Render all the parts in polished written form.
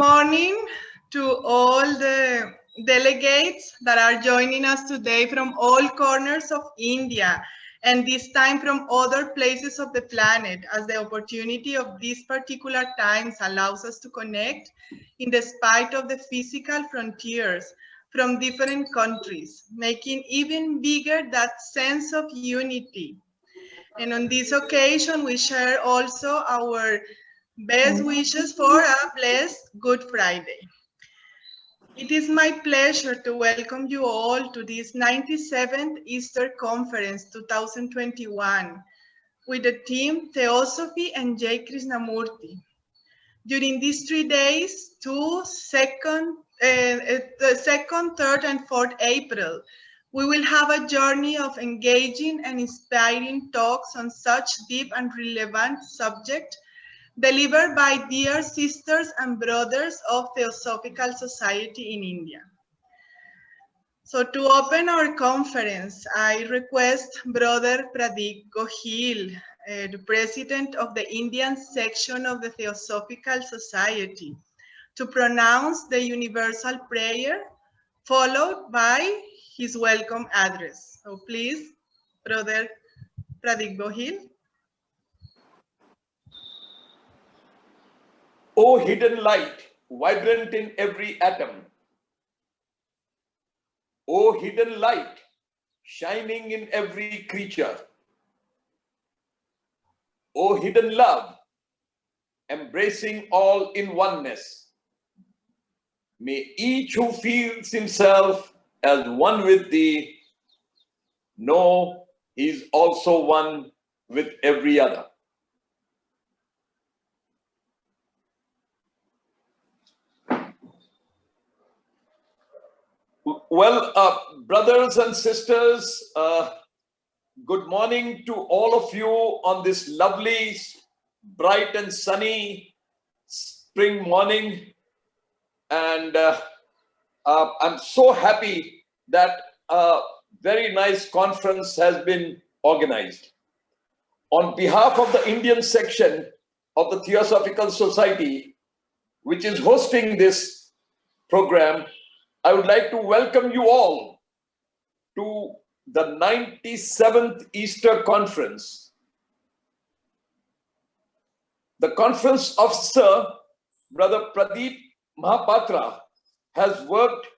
Morning to all the delegates that are joining us today from all corners of India and this time from other places of the planet, as the opportunity of these particular times allows us to connect in the spite of the physical frontiers from different countries, making even bigger that sense of unity. And on this occasion, we share also our best wishes for a blessed Good Friday. It is my pleasure to welcome you all to this 97th Easter Conference 2021 with the theme Theosophy and J. Krishnamurti. During these 3 days, the 2nd, 3rd, and 4th April, we will have a journey of engaging and inspiring talks on such deep and relevant subjects delivered by dear sisters and brothers of Theosophical Society in India. So to open our conference, I request Brother Pradeep Gohil, the President of the Indian section of the Theosophical Society, to pronounce the universal prayer, followed by his welcome address. So please, Brother Pradeep Gohil. O hidden light, vibrant in every atom. O hidden light, shining in every creature. O hidden love, embracing all in oneness. May each who feels himself as one with thee know he is also one with every other. Well, brothers and sisters, good morning to all of you on this lovely, bright and sunny spring morning. And I'm so happy that a very nice conference has been organized. On behalf of the Indian section of the Theosophical Society, which is hosting this program, I would like to welcome you all to the 97th Easter Conference. The conference officer, Brother Pradeep Mahapatra, has worked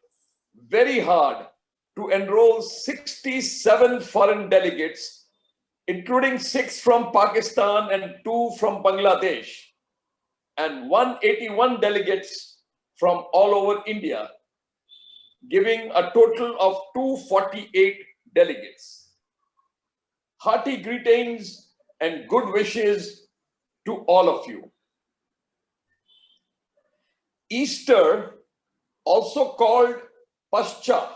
very hard to enroll 67 foreign delegates, including 6 from Pakistan and 2 from Bangladesh, and 181 delegates from all over India, giving a total of 248 delegates. Hearty greetings and good wishes to all of you. Easter, also called Pascha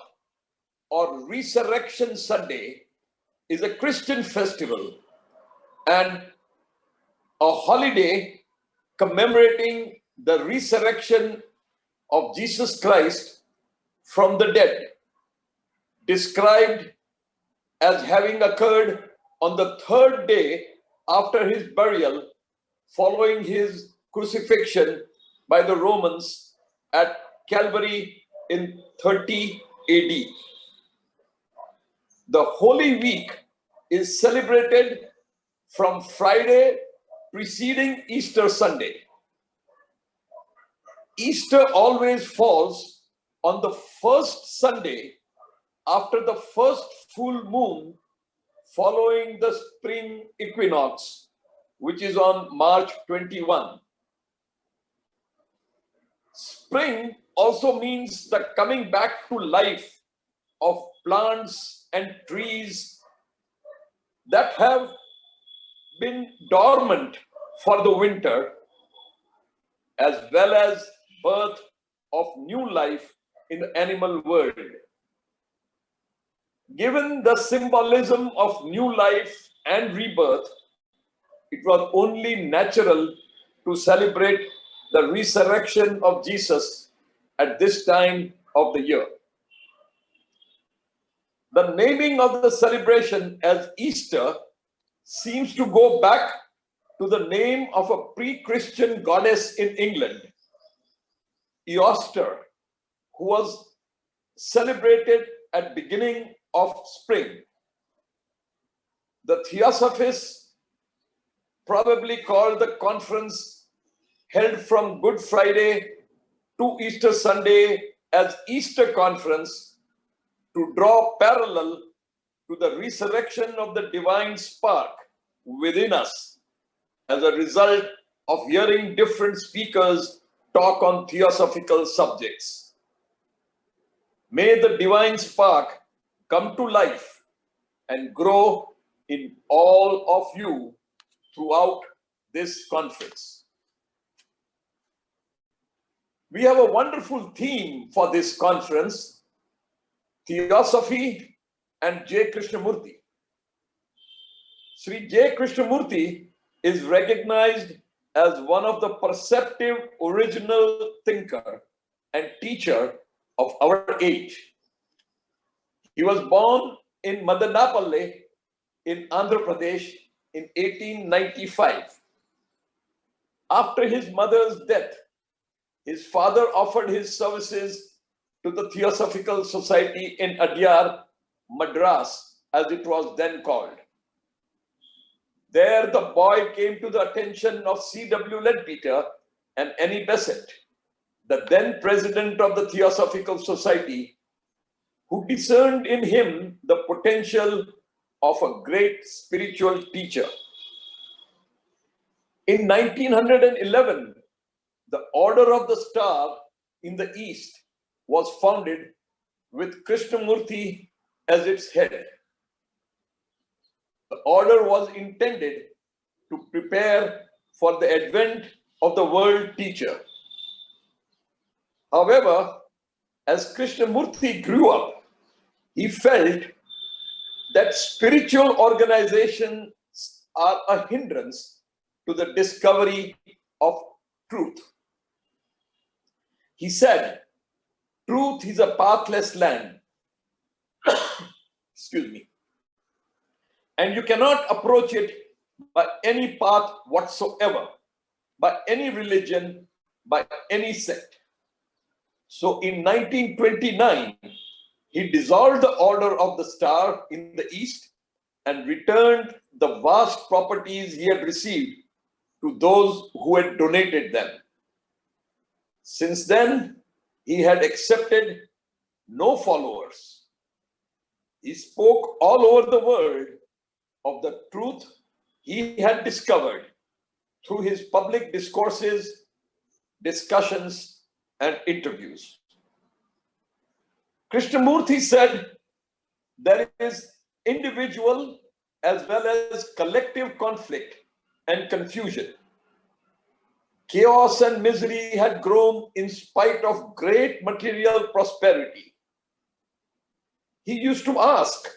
or Resurrection Sunday, is a Christian festival and a holiday commemorating the resurrection of Jesus Christ from the dead, described as having occurred on the 3rd day after his burial, following his crucifixion by the Romans at Calvary in 30 AD. The Holy Week is celebrated from Friday preceding Easter Sunday. Easter always falls on the first Sunday after the first full moon following the spring equinox, which is on March 21. Spring also means the coming back to life of plants and trees that have been dormant for the winter, as well as birth of new life in the animal world. Given the symbolism of new life and rebirth, it was only natural to celebrate the resurrection of Jesus at this time of the year. The naming of the celebration as Easter seems to go back to the name of a pre-Christian goddess in England, Easter, who was celebrated at beginning of spring. The Theosophists probably called the conference held from Good Friday to Easter Sunday as Easter Conference to draw parallel to the resurrection of the divine spark within us as a result of hearing different speakers talk on theosophical subjects. May the divine spark come to life and grow in all of you throughout this conference. We have a wonderful theme for this conference: Theosophy and J. Krishnamurti. Sri J. Krishnamurti is recognized as one of the perceptive original thinker and teacher of our age. He was born in Madanapalle in Andhra Pradesh in 1895. After his mother's death, his father offered his services to the Theosophical Society in Adyar, Madras, as it was then called. There, the boy came to the attention of C.W. Leadbeater and Annie Besant, the then president of the Theosophical Society, who discerned in him the potential of a great spiritual teacher. In 1911, the Order of the Star in the East was founded with Krishnamurti as its head. The order was intended to prepare for the advent of the world teacher. However, as Krishnamurti grew up, he felt that spiritual organizations are a hindrance to the discovery of truth. He said, "Truth is a pathless land." Excuse me. And you cannot approach it by any path whatsoever, by any religion, by any sect. So in 1929, he dissolved the Order of the Star in the East and returned the vast properties he had received to those who had donated them. Since then, he had accepted no followers. He spoke all over the world of the truth he had discovered through his public discourses, discussions, and interviews. Krishnamurti said, "There is individual as well as collective conflict and confusion. Chaos and misery had grown in spite of great material prosperity. He used to ask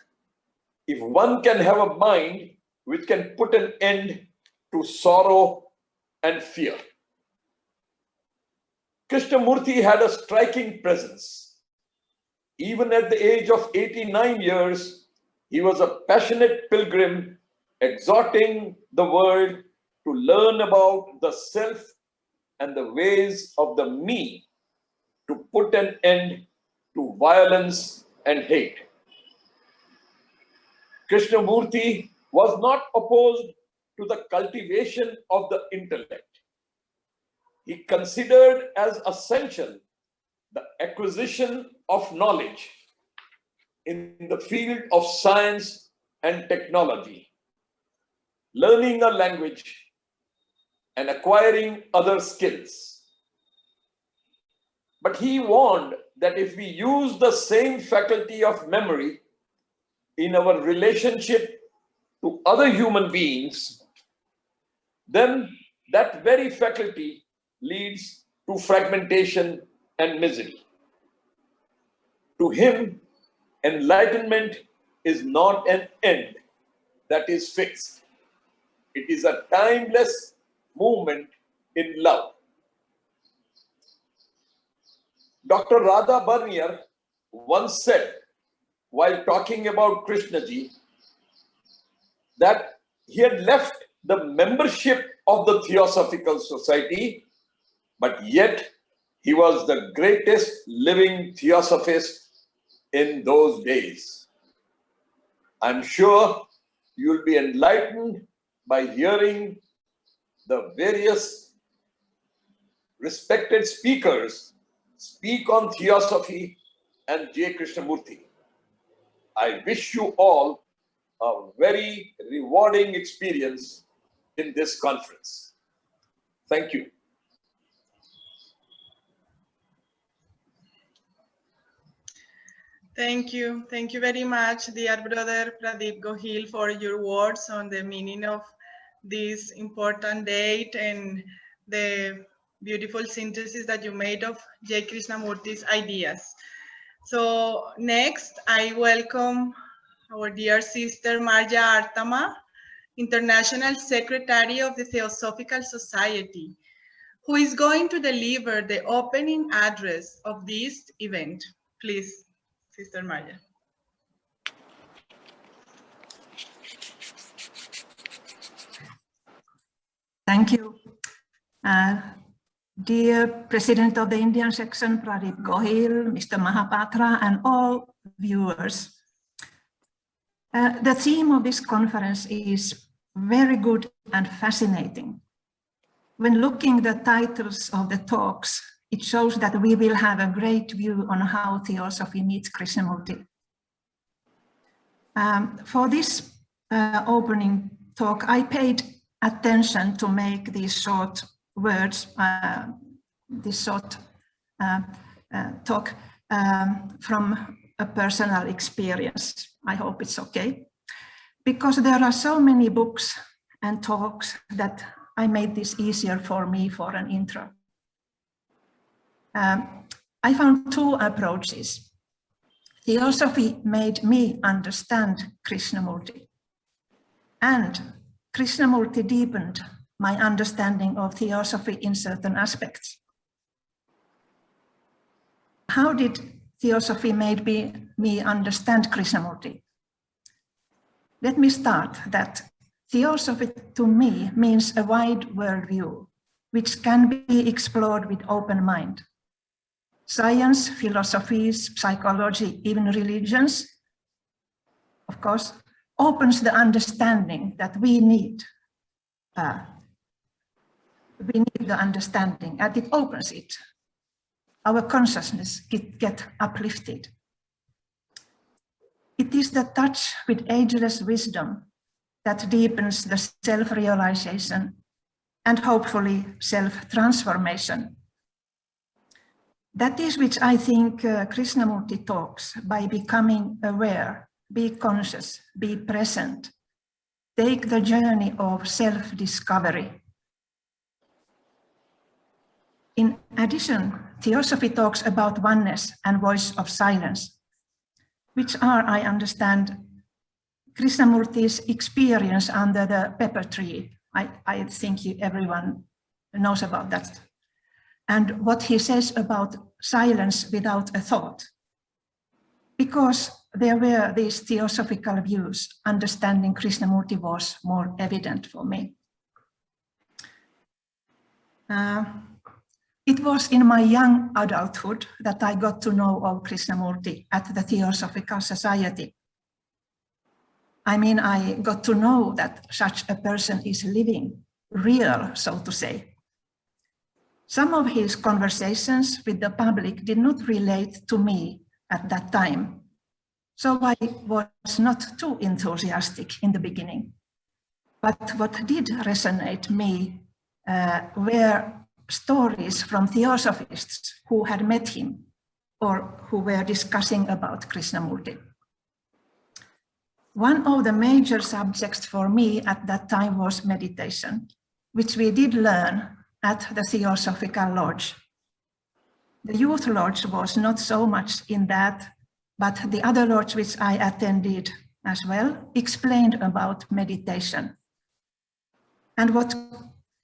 if one can have a mind which can put an end to sorrow and fear." Krishnamurti had a striking presence. Even at the age of 89 years, he was a passionate pilgrim, exhorting the world to learn about the self and the ways of the me, to put an end to violence and hate. Krishnamurti was not opposed to the cultivation of the intellect. He considered as essential the acquisition of knowledge in the field of science and technology, learning a language, and acquiring other skills. But he warned that if we use the same faculty of memory in our relationship to other human beings, then that very faculty leads to fragmentation and misery. To him, enlightenment is not an end that is fixed. It is a timeless movement in love. Dr. Radha Barnier once said, while talking about Krishnaji, that he had left the membership of the Theosophical Society, but yet He was the greatest living theosophist in those days. I'm sure you'll be enlightened by hearing the various respected speakers speak on theosophy and J. Krishnamurti. I wish you all a very rewarding experience in this conference. Thank you. Thank you. Thank you very much, dear brother Pradeep Gohil, for your words on the meaning of this important date and the beautiful synthesis that you made of J. Krishnamurti's ideas. So next, I welcome our dear sister Marja Artama, International Secretary of the Theosophical Society, who is going to deliver the opening address of this event. Please, Sister Marja. Thank you. Dear President of the Indian section, Pradeep Gohil, Mr. Mahapatra, and all viewers. The theme of this conference is very good and fascinating. When looking at the titles of the talks, it shows that we will have a great view on how theosophy meets Krishnamurti. For this opening talk, I paid attention to make these short words, this short talk from a personal experience. I hope it's okay. Because there are so many books and talks that I made this easier for me for an intro. I found two approaches. Theosophy made me understand Krishnamurti, and Krishnamurti deepened my understanding of theosophy in certain aspects. How did theosophy make me understand Krishnamurti? Let me start that theosophy to me means a wide worldview, which can be explored with open mind. Science, philosophies, psychology, even religions, of course, opens the understanding that we need. We need the understanding, and it opens it. Our consciousness get uplifted. It is the touch with ageless wisdom that deepens the self-realization and hopefully self-transformation. That is which I think Krishnamurti talks by becoming aware, be conscious, be present, take the journey of self-discovery. In addition, theosophy talks about oneness and voice of silence, which are, I understand, Krishnamurti's experience under the pepper tree. I think everyone knows about that. And what he says about silence without a thought. Because there were these theosophical views, understanding Krishnamurti was more evident for me. It was in my young adulthood that I got to know of Krishnamurti at the Theosophical Society. I mean, I got to know that such a person is living, real, so to say. Some of his conversations with the public did not relate to me at that time, so I was not too enthusiastic in the beginning. But what did resonate me were stories from theosophists who had met him or who were discussing about Krishnamurti. One of the major subjects for me at that time was meditation, which we did learn at the Theosophical Lodge. The Youth Lodge was not so much in that, but the other lodge which I attended as well explained about meditation. And what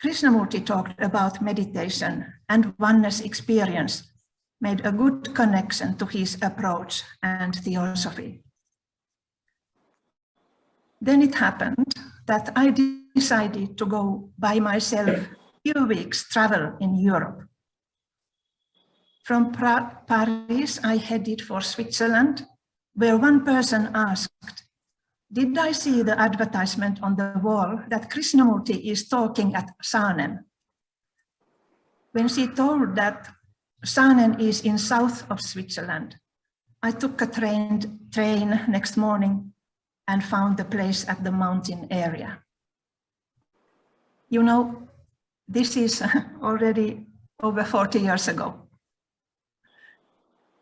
Krishnamurti talked about meditation and oneness experience made a good connection to his approach and theosophy. Then it happened that I decided to go by myself few weeks travel in Europe. From Paris, I headed for Switzerland, where one person asked, "Did I see the advertisement on the wall that Krishnamurti is talking at Saanen?" When she told that Saanen is in south of Switzerland, I took a train next morning and found the place at the mountain area. You know, this is already over 40 years ago.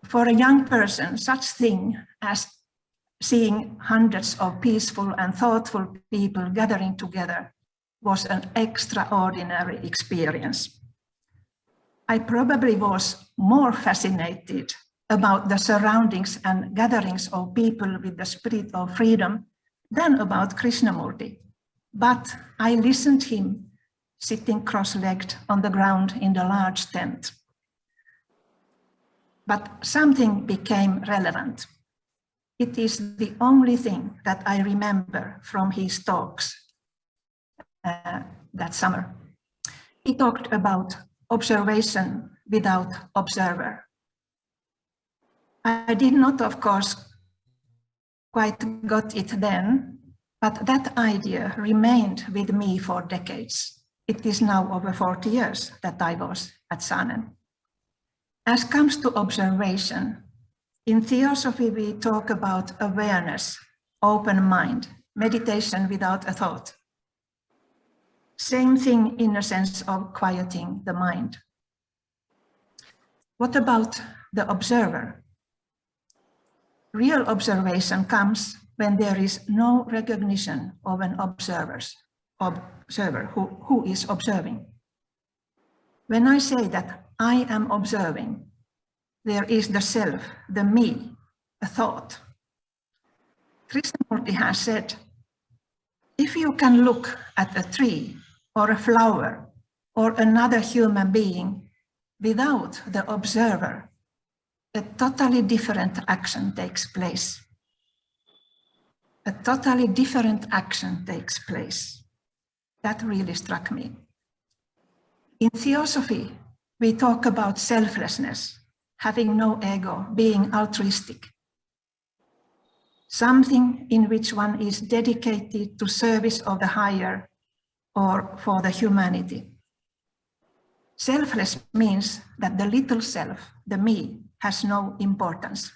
For a young person, such thing as seeing hundreds of peaceful and thoughtful people gathering together was an extraordinary experience. I probably was more fascinated about the surroundings and gatherings of people with the spirit of freedom than about Krishnamurti. But I listened to him sitting cross-legged on the ground in the large tent. But something became relevant. It is the only thing that I remember from his talks that summer. He talked about observation without observer. I did not, of course, quite got it then, but that idea remained with me for decades. It is now over 40 years that I was at Saanen. As comes to observation, in theosophy we talk about awareness, open mind, meditation without a thought. Same thing in a sense of quieting the mind. What about the observer? Real observation comes when there is no recognition of an observer who is observing. When I say that I am observing, there is the self, the me, a thought. Krishnamurti has said, if you can look at a tree or a flower or another human being without the observer, a totally different action takes place. A totally different action takes place. That really struck me. In theosophy, we talk about selflessness, having no ego, being altruistic. Something in which one is dedicated to service of the higher or for the humanity. Selfless means that the little self, the me, has no importance.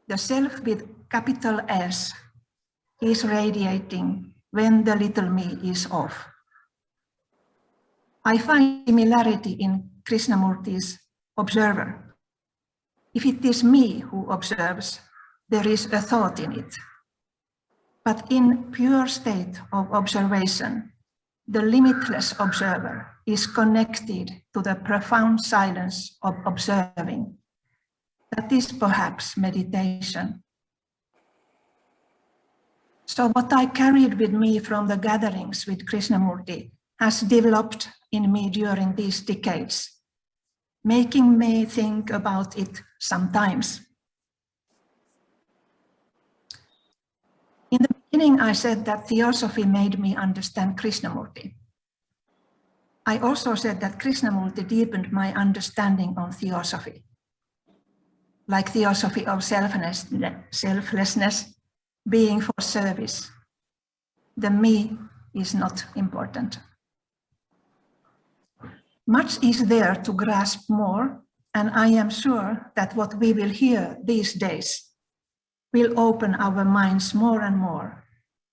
The self with capital S is radiating when the little me is off. I find similarity in Krishnamurti's observer. If it is me who observes, there is a thought in it. But in pure state of observation, the limitless observer is connected to the profound silence of observing. That is perhaps meditation. So what I carried with me from the gatherings with Krishnamurti has developed in me during these decades, making me think about it sometimes. In the beginning, I said that theosophy made me understand Krishnamurti. I also said that Krishnamurti deepened my understanding on theosophy. Like theosophy of selflessness, being for service. The me is not important. Much is there to grasp more, and I am sure that what we will hear these days will open our minds more and more,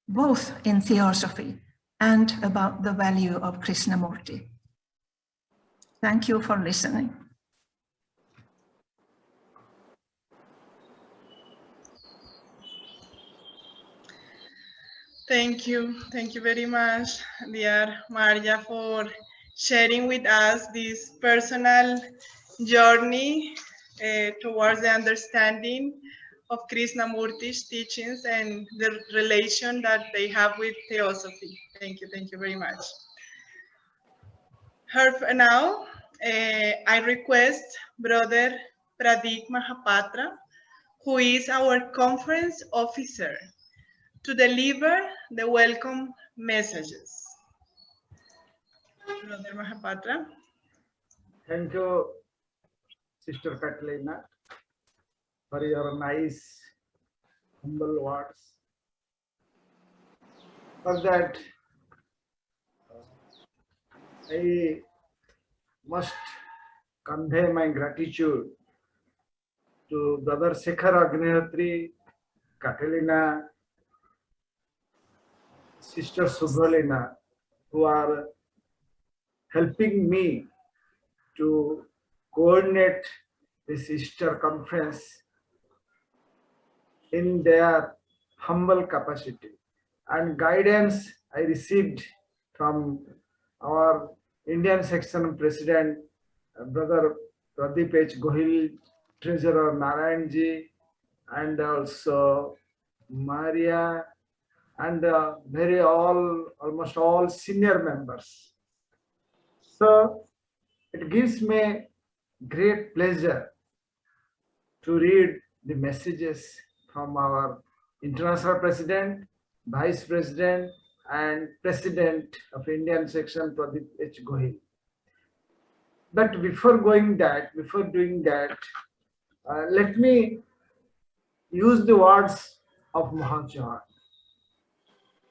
both in theosophy and about the value of Krishnamurti. Thank you for listening. Thank you. Thank you very much, dear Marja, for sharing with us this personal journey towards the understanding of Krishnamurti's teachings and the relation that they have with theosophy. Thank you very much. Now, I request Brother Pradeep Mahapatra, who is our conference officer, to deliver the welcome messages. Brother Mahapatra. Thank you, Sister Catalina, for your nice, humble words. For that, I must convey my gratitude to Brother Shekhar Agnihotri, Catalina, Sister Subhalina, who are helping me to coordinate this Easter conference in their humble capacity, and guidance I received from our Indian section president, Brother Pradeep H. Gohil, Treasurer Narayanji, and also Maria, and almost all senior members. So it gives me great pleasure to read the messages from our international president, vice president, and president of Indian section, Pradeep H. Gohil. But before doing that, let me use the words of Mahatma.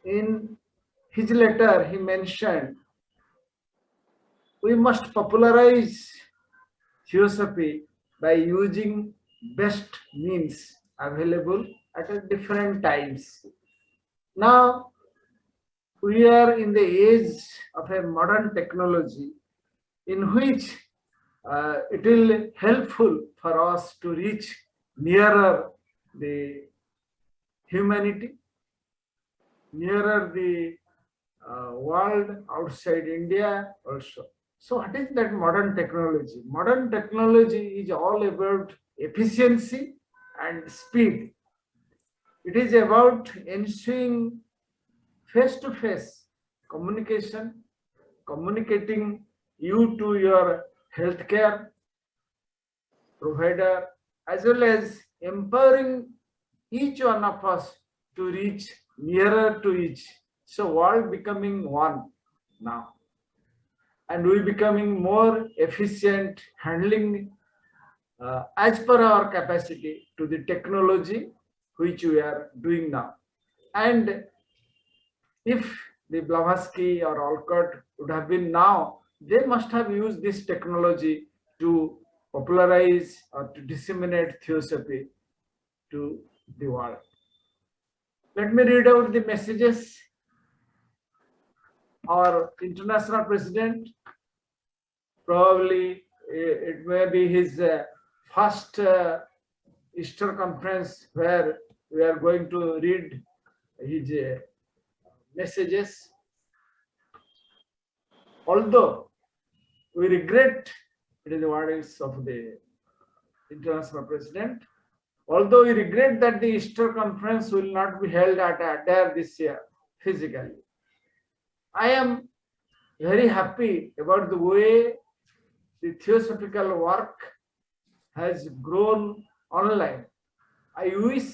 In his letter, he mentioned, we must popularize theosophy by using best means available at different times. Now, we are in the age of a modern technology in which it will helpful for us to reach nearer the humanity, nearer the world outside India also. So what is that modern technology? Modern technology is all about efficiency and speed. It is about ensuring face-to-face communication, communicating you to your healthcare provider, as well as empowering each one of us to reach nearer to each. So world becoming one now, and we becoming more efficient handling as per our capacity to the technology which we are doing now. And if the Blavatsky or Alcott would have been now, they must have used this technology to popularize or to disseminate theosophy to the world. Let me read out the messages. Our international president, probably it may be his first Easter conference where we are going to read his messages. Although we regret, it is the words of the international president, although we regret that the Easter conference will not be held at Adair this year physically, I am very happy about the way the theosophical work has grown online. I wish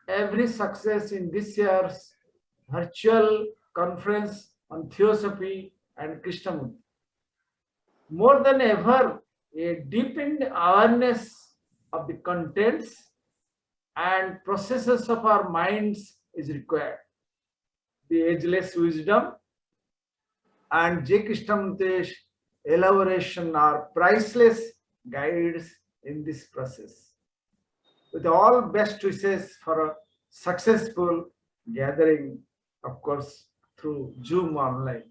every success in this year's virtual conference on theosophy and Krishnamurti. More than ever, a deepened awareness of the contents and processes of our minds is required. The ageless wisdom and J. Krishnamurti's elaboration are priceless guides in this process. With all best wishes for a successful gathering, of course, through Zoom online.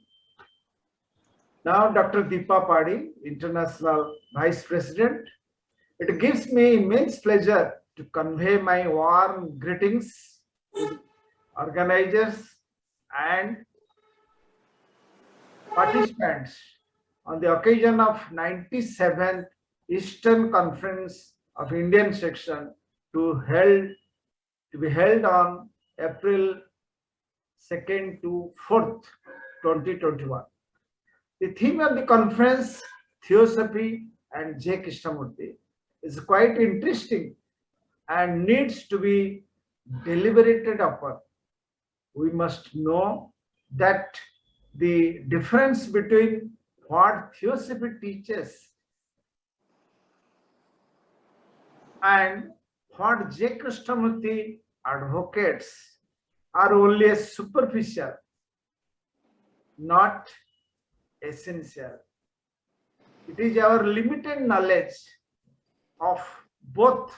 Now, Dr. Deepa Padi, International Vice President, it gives me immense pleasure to convey my warm greetings to organizers and participants on the occasion of 97th Eastern Conference of Indian Section to be held on April 2nd to 4th, 2021. The theme of the conference, Theosophy and J. Krishnamurti, is quite interesting and needs to be deliberated upon. We must know that the difference between what Theosophy teaches And what J. Krishnamurti advocates are only superficial, not essential. It is our limited knowledge of both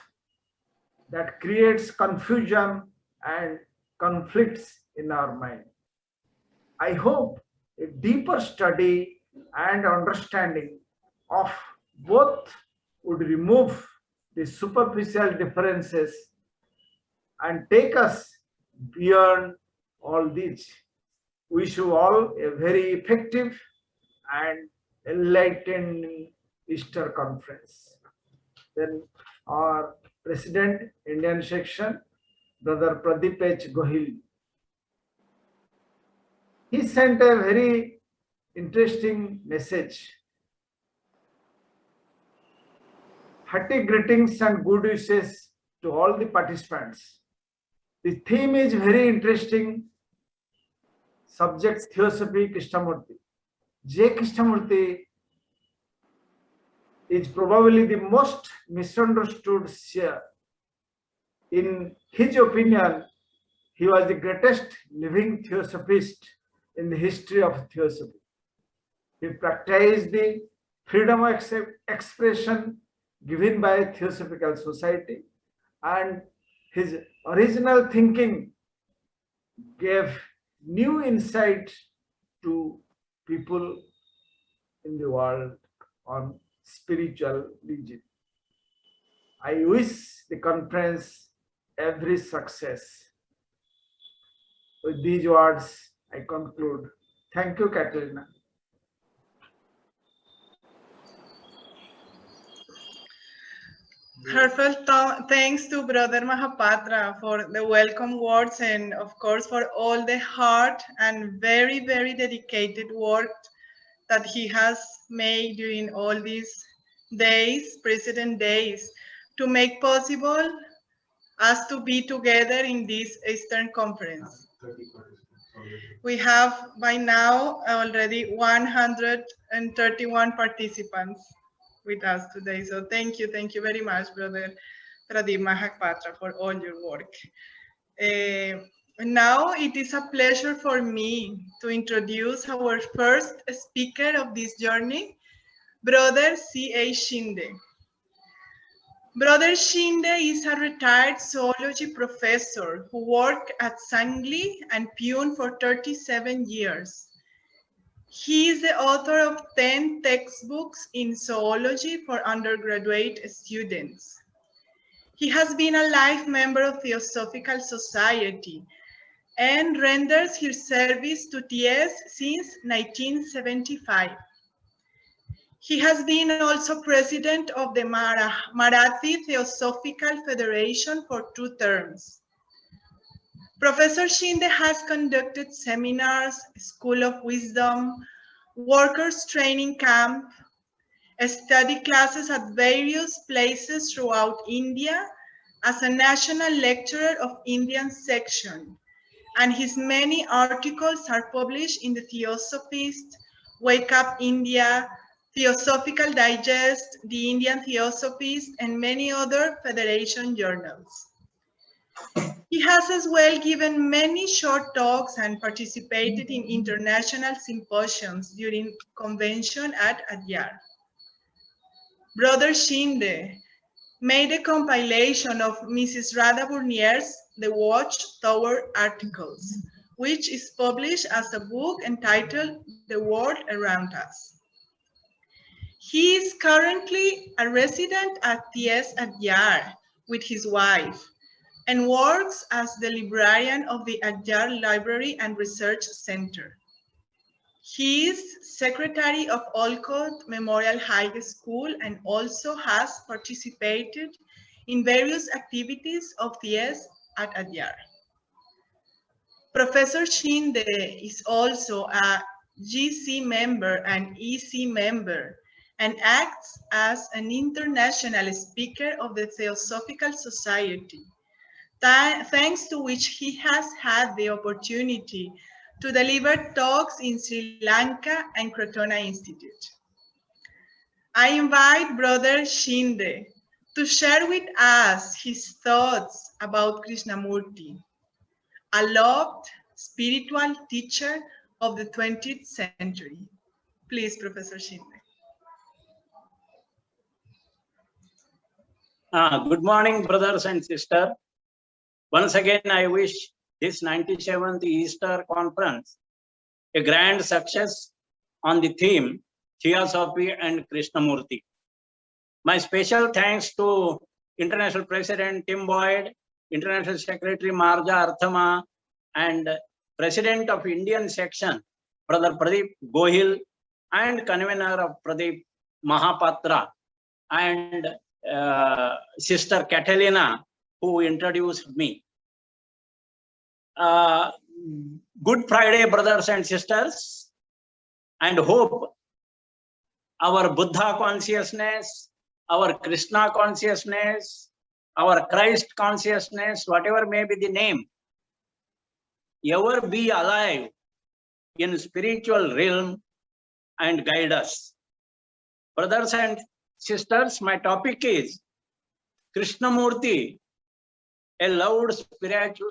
that creates confusion and conflicts in our mind. I hope a deeper study and understanding of both would remove the superficial differences and take us beyond all these. Wish you all a very effective and enlightening Easter conference. Then our President, Indian section, Brother Pradeep H. Gohil. He sent a very interesting message. Hearty greetings and good wishes to all the participants. The theme is very interesting. Subject Theosophy Krishnamurti. J. Krishnamurti is probably the most misunderstood seer. In his opinion, he was the greatest living theosophist in the history of theosophy. He practiced the freedom of expression given by Theosophical Society, and his original thinking gave new insight to people in the world on spiritual religion. I wish the conference every success. With these words, I conclude. Thank you, Katerina. Heartfelt thanks to Brother Mahapatra for the welcome words and, of course, for all the hard and very, very dedicated work that he has made during all these days, precedent days, to make possible us to be together in this Eastern Conference. We have by now already 131 participants with us today. So thank you very much, Brother Pradeep Mahapatra, for all your work. Now it is a pleasure for me to introduce our first speaker of this journey, Brother C.A. Shinde. Brother Shinde is a retired zoology professor who worked at Sangli and Pune for 37 years. He is the author of 10 textbooks in zoology for undergraduate students. He has been a life member of Theosophical Society and renders his service to TS since 1975. He has been also president of the Marathi Theosophical Federation for 2 terms. Professor Shinde has conducted seminars, School of Wisdom, workers training camp, study classes at various places throughout India as a national lecturer of Indian section, and his many articles are published in the Theosophist, Wake Up India, Theosophical Digest, the Indian Theosophist, and many other Federation journals. He has as well given many short talks and participated in international symposiums during convention at Adyar. Brother Shinde made a compilation of Mrs. Radha Burnier's The Watchtower articles, which is published as a book entitled The World Around Us. He is currently a resident at TS Adyar with his wife and works as the librarian of the Adyar Library and Research Center. He is secretary of Olcott Memorial High School and also has participated in various activities of TS at Adyar. Professor Shinde is also a GC member and EC member and acts as an international speaker of the Theosophical Society, thanks to which he has had the opportunity to deliver talks in Sri Lanka and Crotona Institute. I invite Brother Shinde to share with us his thoughts about Krishnamurti, a loved spiritual teacher of the 20th century. Please, Professor Shinde. Good morning, brothers and sisters. Once again, I wish this 97th Easter Conference a grand success on the theme Theosophy and Krishnamurti. My special thanks to International President Tim Boyd, International Secretary Marja Arthama, and President of Indian Section, Brother Pradeep Gohil, and Convener of Pradeep Mahapatra, and Sister Catalina, who introduced me. Good Friday, brothers and sisters, and hope our Buddha consciousness, our Krishna consciousness, our Christ consciousness, whatever may be the name, ever be alive in spiritual realm and guide us. Brothers and sisters, my topic is Krishnamurti, a loved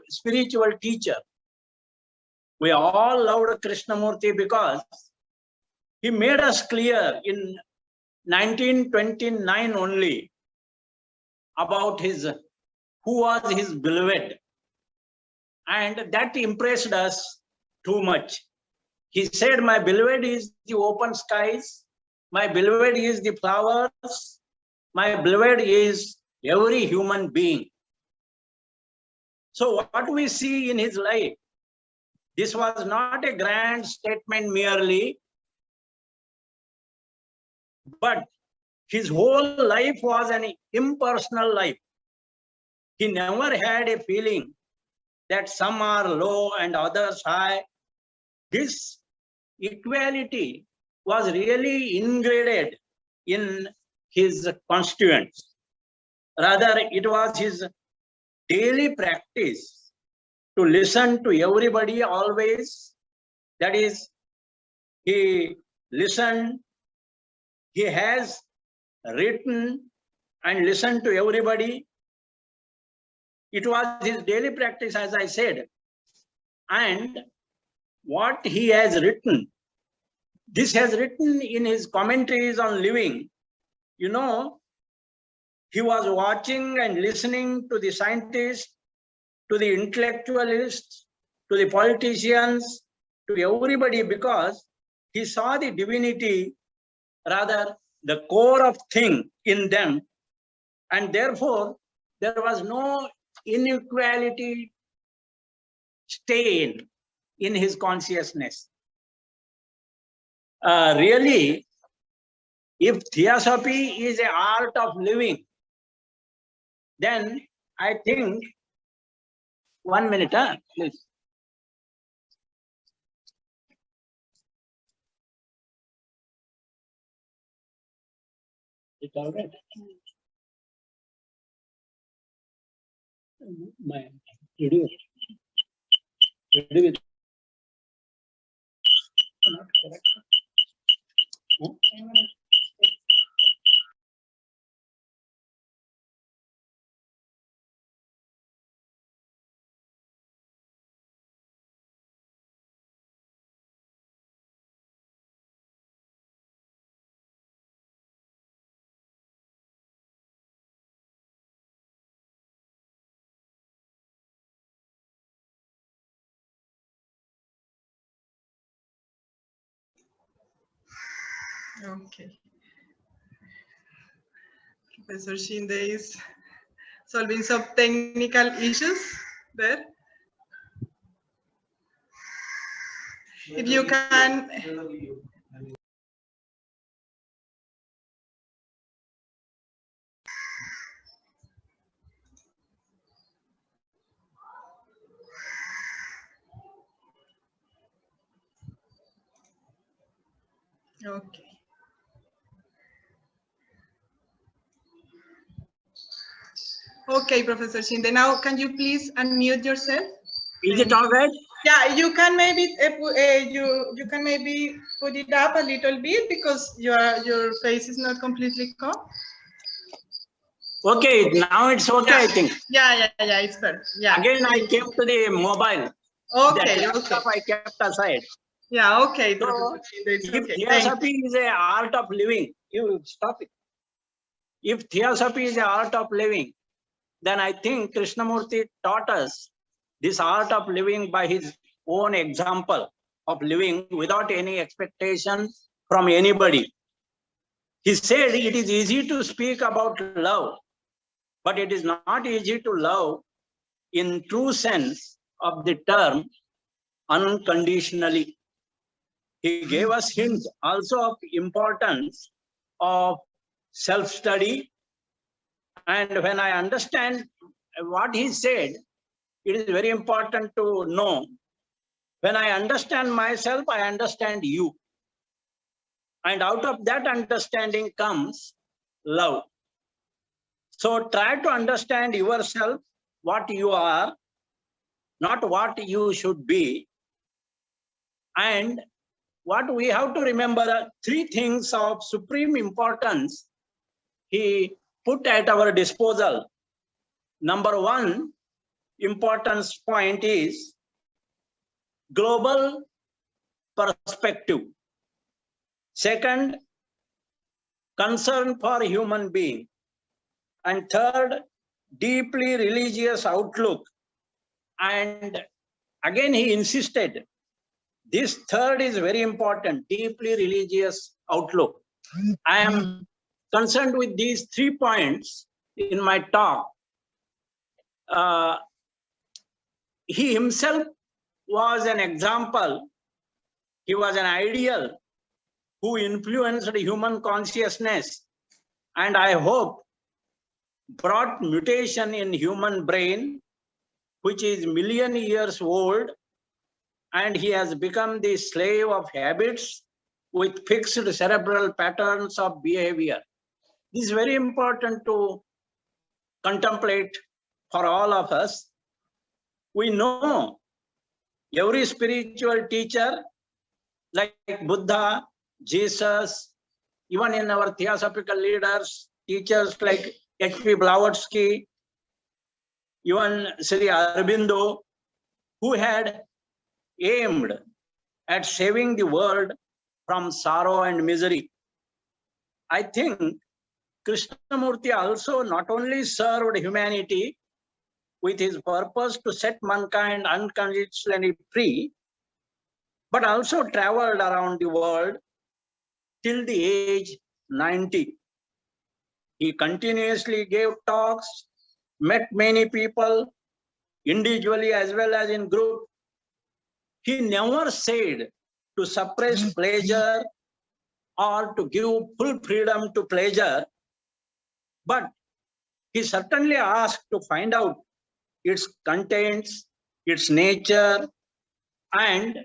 spiritual teacher. We all loved Krishnamurti because he made us clear in 1929 only about who was his beloved, and that impressed us too much. He said, my beloved is the open skies, my beloved is the flowers, my beloved is every human being. So what we see in his life, this was not a grand statement merely, but his whole life was an impersonal life. He never had a feeling that some are low and others high. This equality was really ingrained in his constituents. Rather, it was his daily practice to listen to everybody always. That is, he listened, he has written and listened to everybody. It was his daily practice, as I said. And what he has written, this has written in his commentaries on living. You know, he was watching and listening to the scientists, to the intellectualists, to the politicians, to everybody, because he saw the divinity, rather the core of thing in them, and therefore there was no inequality stain in his consciousness. Really, if theosophy is an art of living, then I think, 1 minute, please. It's all right. My video. Not correct. Huh? Okay. Professor Shinde is solving some technical issues there. If you can. Okay. Okay, Professor Shinde. Now, can you please unmute yourself? Is it all right? Yeah, you can maybe you can maybe put it up a little bit because your face is not completely calm. Okay, now it's okay, I think. Yeah, it's good. Yeah. Again, I came to the mobile. Okay, That okay. laptop I kept aside. Yeah, okay, So, Professor Shinde, it's if okay. theosophy is an art of living, you stop it. If theosophy is an art of living, then I think Krishnamurti taught us this art of living by his own example of living without any expectation from anybody. He said it is easy to speak about love, but it is not easy to love in true sense of the term unconditionally. He gave us hints also of importance of self-study. And when I understand what he said, it is very important to know. When I understand myself, I understand you. And out of that understanding comes love. So try to understand yourself, what you are, not what you should be. And what we have to remember are three things of supreme importance he put at our disposal. Number one importance point is global perspective. Second, concern for human being. And third, deeply religious outlook. And again, he insisted, this third is very important, deeply religious outlook. I am concerned with these 3 points in my talk. He himself was an example. He was an ideal who influenced human consciousness, and I hope brought mutation in human brain, which is million years old, and he has become the slave of habits with fixed cerebral patterns of behavior. This is very important to contemplate for all of us. We know every spiritual teacher like Buddha, Jesus, even in our theosophical leaders, teachers like H.P. Blavatsky, even Sri Aurobindo, who had aimed at saving the world from sorrow and misery. I think Krishnamurti also not only served humanity with his purpose to set mankind unconditionally free, but also traveled around the world till the age 90. He continuously gave talks, met many people, individually as well as in group. He never said to suppress pleasure or to give full freedom to pleasure, but he certainly asked to find out its contents, its nature, and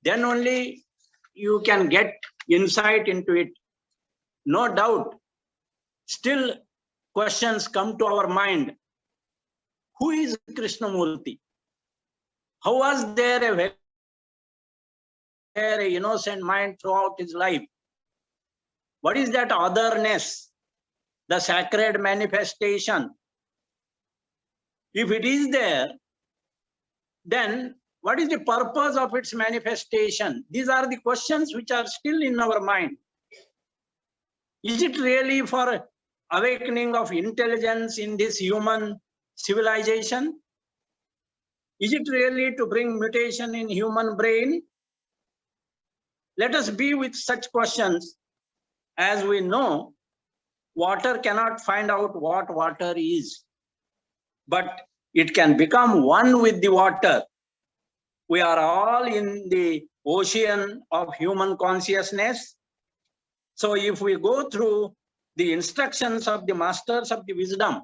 then only you can get insight into it. No doubt, still questions come to our mind. Who is Krishnamurti? How was there a very innocent mind throughout his life? What is that otherness, the sacred manifestation? If it is there, then what is the purpose of its manifestation? These are the questions which are still in our mind. Is it really for awakening of intelligence in this human civilization? Is it really to bring mutation in human brain? Let us be with such questions. As we know, water cannot find out what water is, but it can become one with the water. We are all in the ocean of human consciousness. So if we go through the instructions of the masters of the wisdom,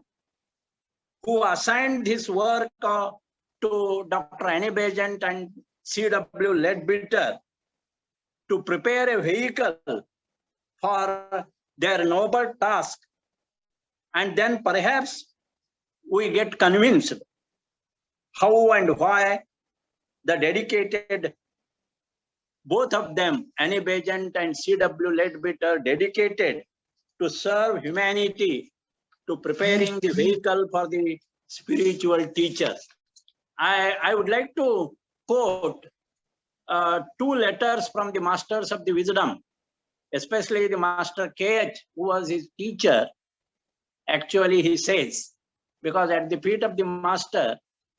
who assigned this work to Dr. Annie Besant and C.W. Leadbeater to prepare a vehicle for their noble task, and then perhaps we get convinced how and why the dedicated, both of them, Annie Besant and C.W. Leadbeater, dedicated to serve humanity, to preparing the vehicle for the spiritual teachers. I would like to quote 2 letters from the masters of the wisdom, especially the master K.H., who was his teacher. Actually, he says, because at the feet of the master,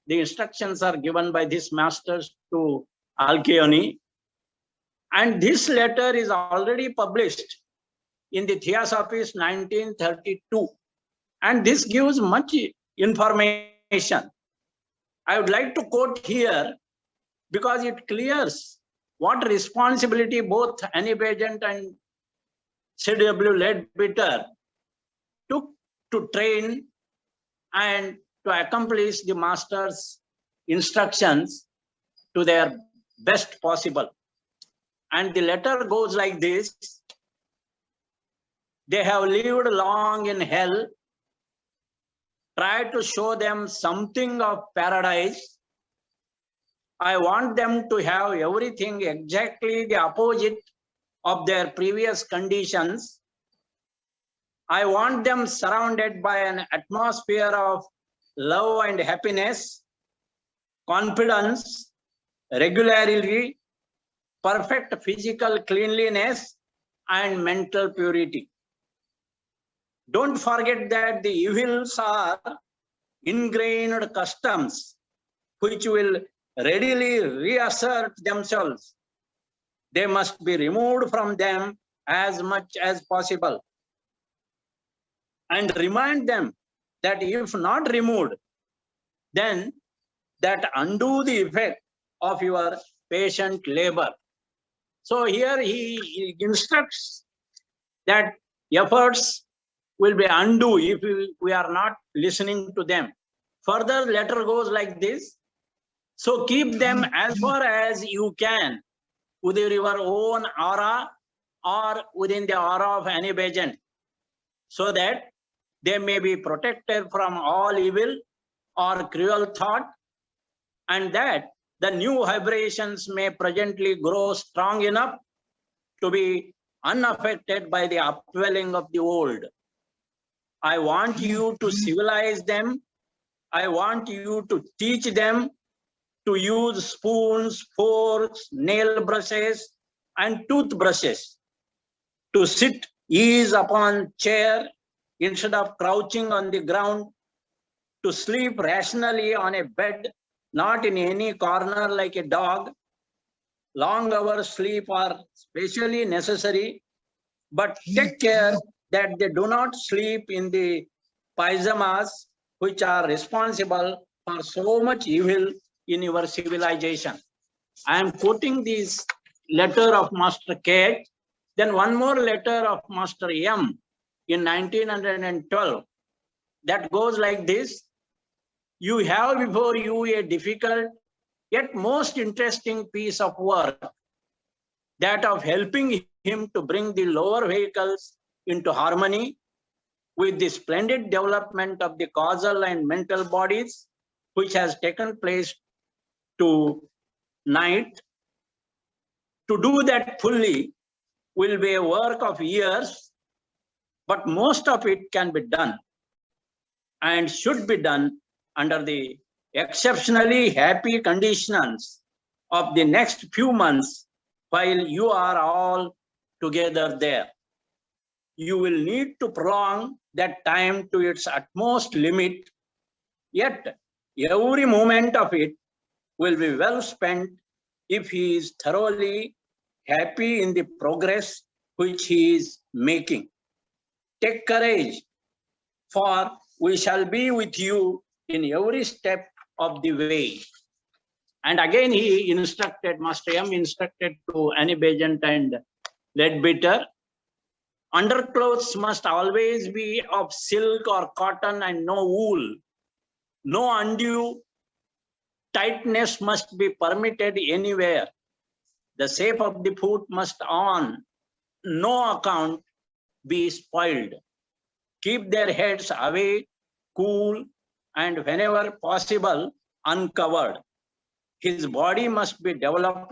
the instructions are given by these masters to Alkyone. And this letter is already published in the Theosophists 1932. And this gives much information. I would like to quote here because it clears what responsibility both Annie Besant and C.W. Leadbeater took to train and to accomplish the master's instructions to their best possible. And the letter goes like this: they have lived long in hell. Try to show them something of paradise. I want them to have everything exactly the opposite of their previous conditions. I want them surrounded by an atmosphere of love and happiness, confidence, regularity, perfect physical cleanliness, and mental purity. Don't forget that the evils are ingrained customs which will readily reassert themselves. They must be removed from them as much as possible. And remind them that if not removed, then that undo the effect of your patient labor. So here he instructs that efforts will be undue if we are not listening to them. Further, letter goes like this: so keep them as far as you can within your own aura or within the aura of Annie Besant, so that they may be protected from all evil or cruel thought, and that the new vibrations may presently grow strong enough to be unaffected by the upwelling of the old. I want you to civilize them. I want you to teach them to use spoons, forks, nail brushes, and toothbrushes, to sit ease upon chair instead of crouching on the ground, to sleep rationally on a bed, not in any corner like a dog. Long hours sleep are specially necessary, but take care that they do not sleep in the pyjamas which are responsible for so much evil in your civilization. I am quoting this letter of Master K. Then one more letter of Master M in 1912 that goes like this: you have before you a difficult yet most interesting piece of work, that of helping him to bring the lower vehicles into harmony with the splendid development of the causal and mental bodies which has taken place tonight. To do that fully will be a work of years, but most of it can be done and should be done under the exceptionally happy conditions of the next few months while you are all together there. You will need to prolong that time to its utmost limit, yet every moment of it will be well spent if he is thoroughly happy in the progress which he is making. Take courage, for we shall be with you in every step of the way. And again he instructed, Master M instructed to Annie Besant and Leadbeater, underclothes must always be of silk or cotton and no wool. No undue tightness must be permitted anywhere. The shape of the foot must on no account be spoiled. Keep their heads away, cool, and whenever possible, uncovered. His body must be developed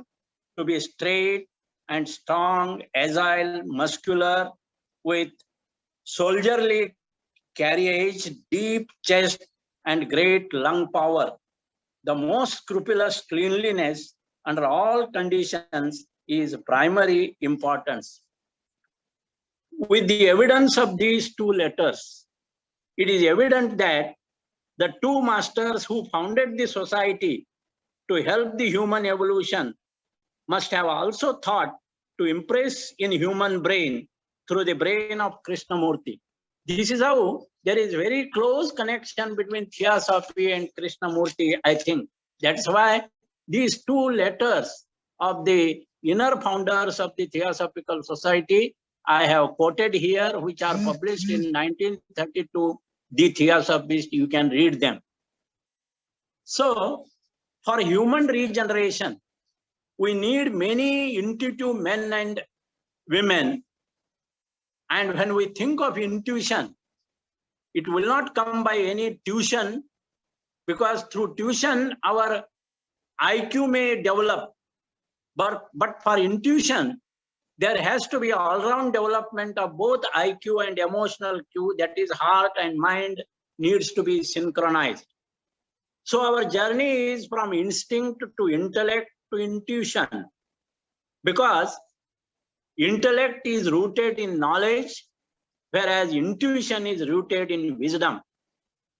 to be straight and strong, agile, muscular, with soldierly carriage, deep chest, and great lung power. The most scrupulous cleanliness under all conditions is primary importance. With the evidence of these two letters, it is evident that the two masters who founded the society to help the human evolution must have also thought to impress in human brain through the brain of Krishnamurti. This is how there is very close connection between Theosophy and Krishnamurti, I think. That's why these two letters of the inner founders of the Theosophical Society I have quoted here, which are published in 1932, The Theosophist, you can read them. So, for human regeneration, we need many intuitive men and women. And when we think of intuition, it will not come by any tuition, because through tuition, our IQ may develop. But for intuition, there has to be all-round development of both IQ and emotional Q, that is heart and mind needs to be synchronized. So our journey is from instinct to intellect to intuition, because intellect is rooted in knowledge, whereas intuition is rooted in wisdom.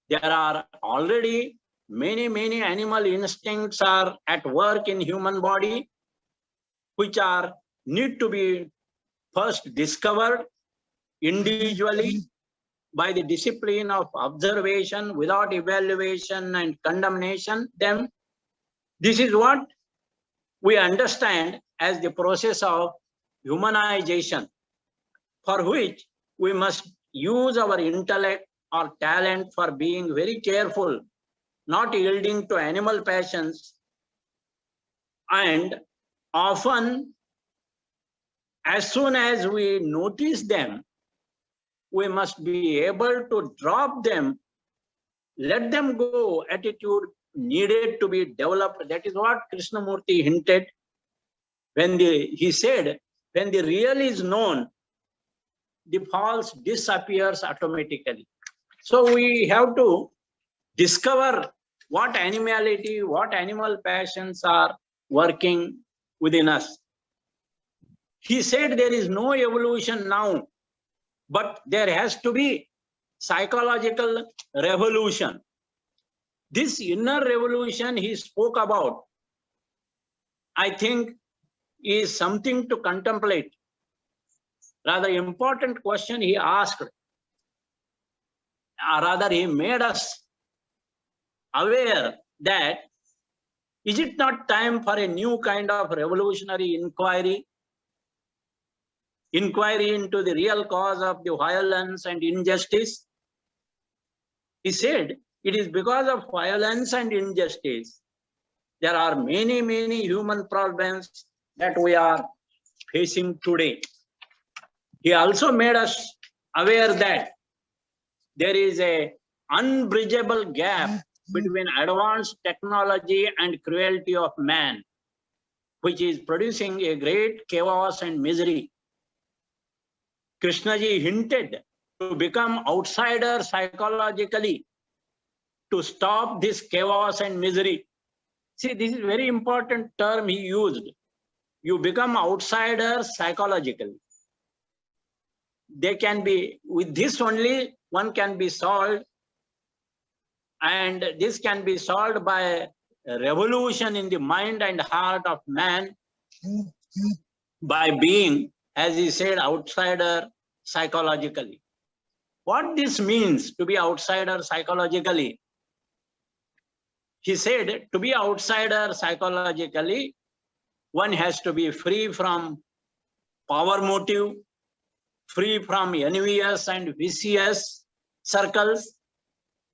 There are already many animal instincts are at work in human body, which are need to be first discovered individually by the discipline of observation without evaluation and condemnation. Then this is what we understand as the process of humanization, for which we must use our intellect or talent for being very careful, not yielding to animal passions, and often as soon as we notice them, we must be able to drop them, let them go attitude needed to be developed. That is what Krishnamurti hinted when he said, when the real is known, the false disappears automatically. So we have to discover what animality, what animal passions are working within us. He said there is no evolution now, but there has to be psychological revolution. This inner revolution he spoke about, I think, is something to contemplate. Rather important question he asked, rather he made us aware that is it not time for a new kind of revolutionary inquiry into the real cause of the violence and injustice? He said, it is because of violence and injustice. There are many human problems that we are facing today. He also made us aware that there is an unbridgeable gap between advanced technology and cruelty of man, which is producing a great chaos and misery. Krishnaji hinted to become outsider psychologically to stop this chaos and misery. See, this is a very important term he used. You become outsider psychologically. They can be, with this only, one can be solved. And this can be solved by a revolution in the mind and heart of man by being, as he said, outsider psychologically. What this means to be outsider psychologically? He said to be outsider psychologically, one has to be free from power motive, free from envious and vicious circles,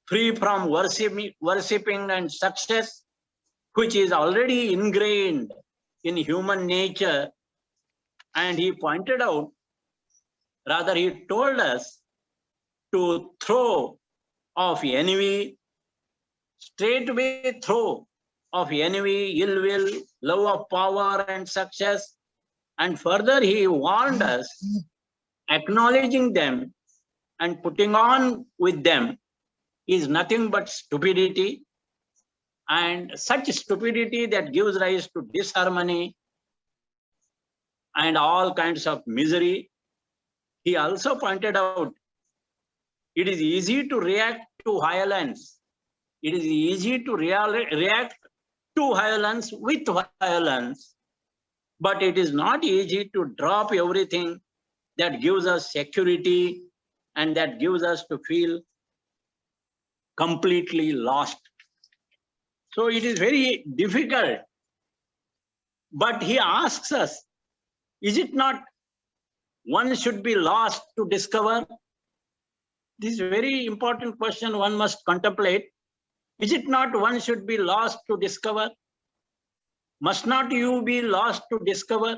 free from worshipping and success, which is already ingrained in human nature. And he pointed out, rather he told us to throw off envy, straightway throw off envy, ill will, love of power and success. And further he warned us, acknowledging them, and putting on with them is nothing but stupidity, and such stupidity that gives rise to disharmony and all kinds of misery. He also pointed out it is easy to react to violence. It is easy to react to violence with violence, but it is not easy to drop everything that gives us security and that gives us to feel completely lost. So it is very difficult. But he asks us, is it not one should be lost to discover? This is a very important question one must contemplate. Is it not one should be lost to discover? Must not you be lost to discover?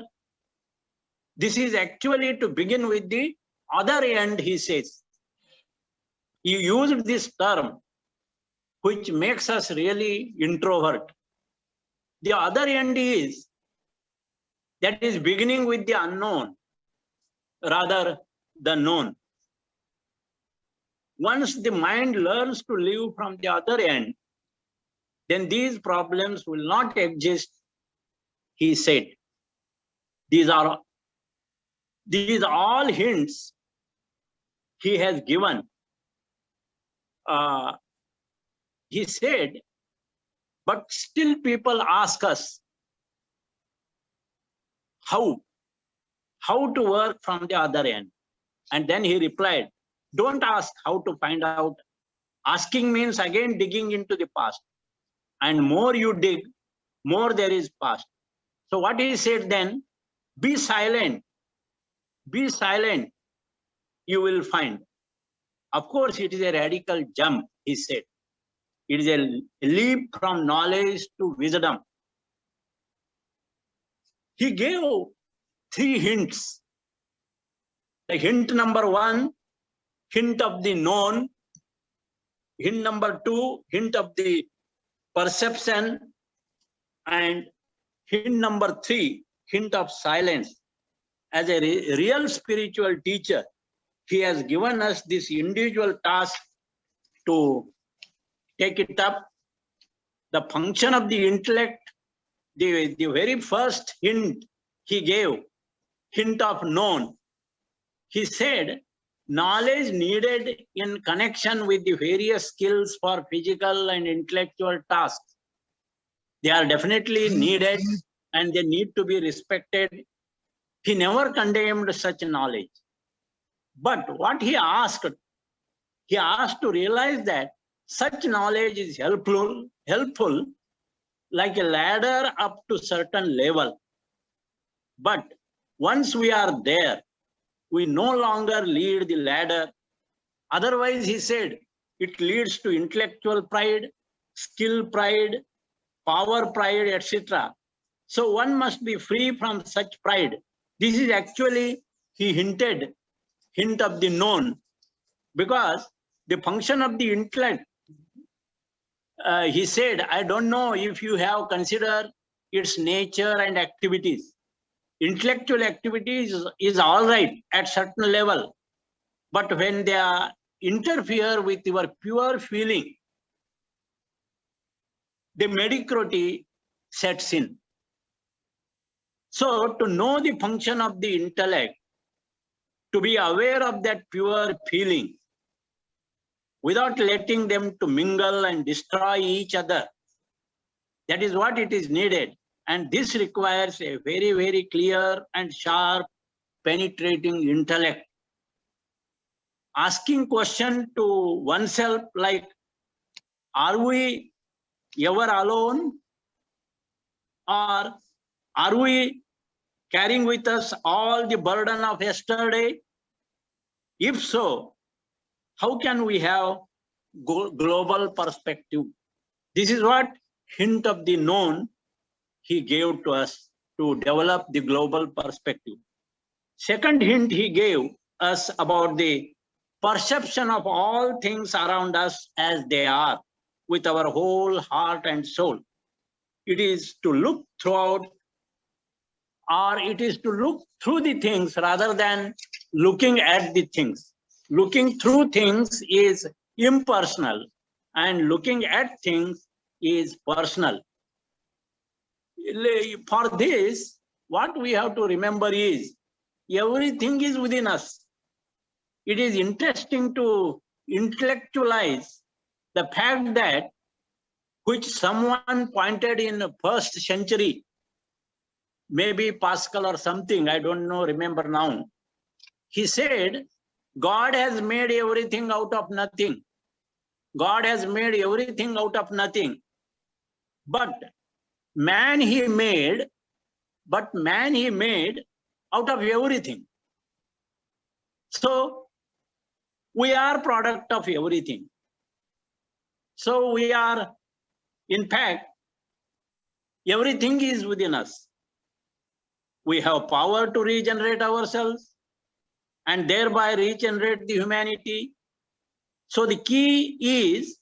This is actually to begin with the other end, he says. He used this term, which makes us really introvert. The other end is that is beginning with the unknown, rather the known. Once the mind learns to live from the other end, then these problems will not exist, he said. These are all hints he has given. He said, but still people ask us how to work from the other end. And then he replied, don't ask how to find out. Asking means again digging into the past. And more you dig, more there is past. So what he said then, be silent. Be silent, you will find. Of course, it is a radical jump, he said. It is a leap from knowledge to wisdom. He gave 3 hints. The hint number 1, hint of the known. Hint number 2, hint of the perception. And hint number 3, hint of silence. As a real spiritual teacher, he has given us this individual task to take it up. The function of the intellect, the very first hint he gave, hint of known. He said, knowledge needed in connection with the various skills for physical and intellectual tasks. They are definitely needed and they need to be respected. He never condemned such knowledge. But what he asked to realize that such knowledge is helpful like a ladder up to certain level. But once we are there, we no longer lead the ladder. Otherwise, he said, it leads to intellectual pride, skill pride, power pride, etc. So one must be free from such pride. This is actually, he hinted, hint of the known, because the function of the intellect, he said, I don't know if you have considered its nature and activities. Intellectual activities is all right at certain level, but when they interfere with your pure feeling, the mediocrity sets in. So to know the function of the intellect, to be aware of that pure feeling, without letting them to mingle and destroy each other, that is what it is needed. And this requires a very, very clear and sharp, penetrating intellect. Asking question to oneself like, are we ever alone? Or are we carrying with us all the burden of yesterday? If so, how can we have global perspective? This is what hint of the known he gave to us to develop the global perspective. Second hint he gave us about the perception of all things around us as they are with our whole heart and soul. It is to look throughout, or it is to look through the things rather than looking at the things. looking through things is impersonal and looking at things is personal. For this, what we have to remember is everything is within us. It is interesting to intellectualize the fact that which someone pointed in the first century, maybe Pascal or something, I don't know, remember now. He said, God has made everything out of nothing. God has made everything out of nothing. But man he made out of everything. So we are product of everything. So we are, in fact, everything is within us. We have power to regenerate ourselves and thereby regenerate the humanity. So the key is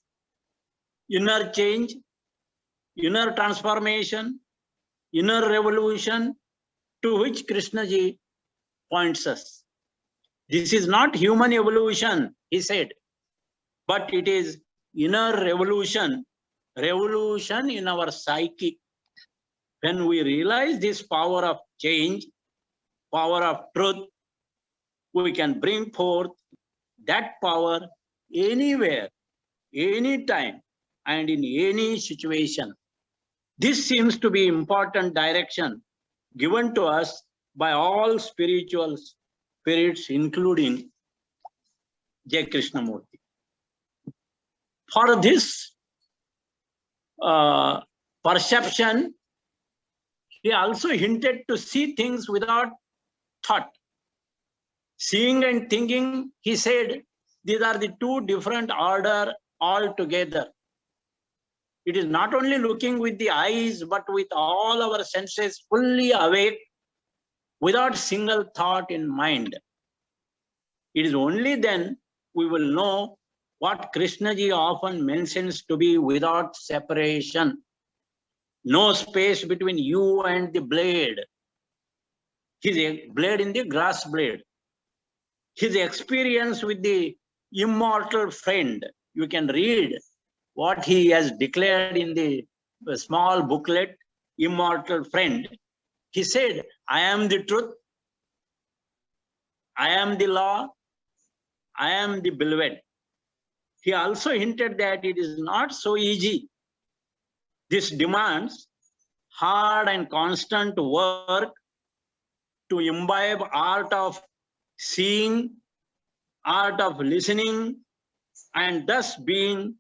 inner change, inner transformation, inner revolution, to which Krishnaji points us. This is not human evolution, he said, but it is inner revolution, revolution in our psyche. When we realize this power of change, power of truth, we can bring forth that power anywhere, anytime, and in any situation. This seems to be important direction given to us by all spiritual spirits, including J. Krishnamurti. For this perception, he also hinted to see things without thought. Seeing and thinking, he said, these are the two different order altogether. It is not only looking with the eyes, but with all our senses fully awake, without single thought in mind. It is only then we will know what Krishnaji often mentions to be without separation. No space between you and the blade. His blade in the grass blade. His experience with the immortal friend. You can read what he has declared in the small booklet, Immortal Friend. He said, I am the truth, I am the law, I am the beloved. He also hinted that it is not so easy. This demands hard and constant work to imbibe art of seeing, art of listening, and thus being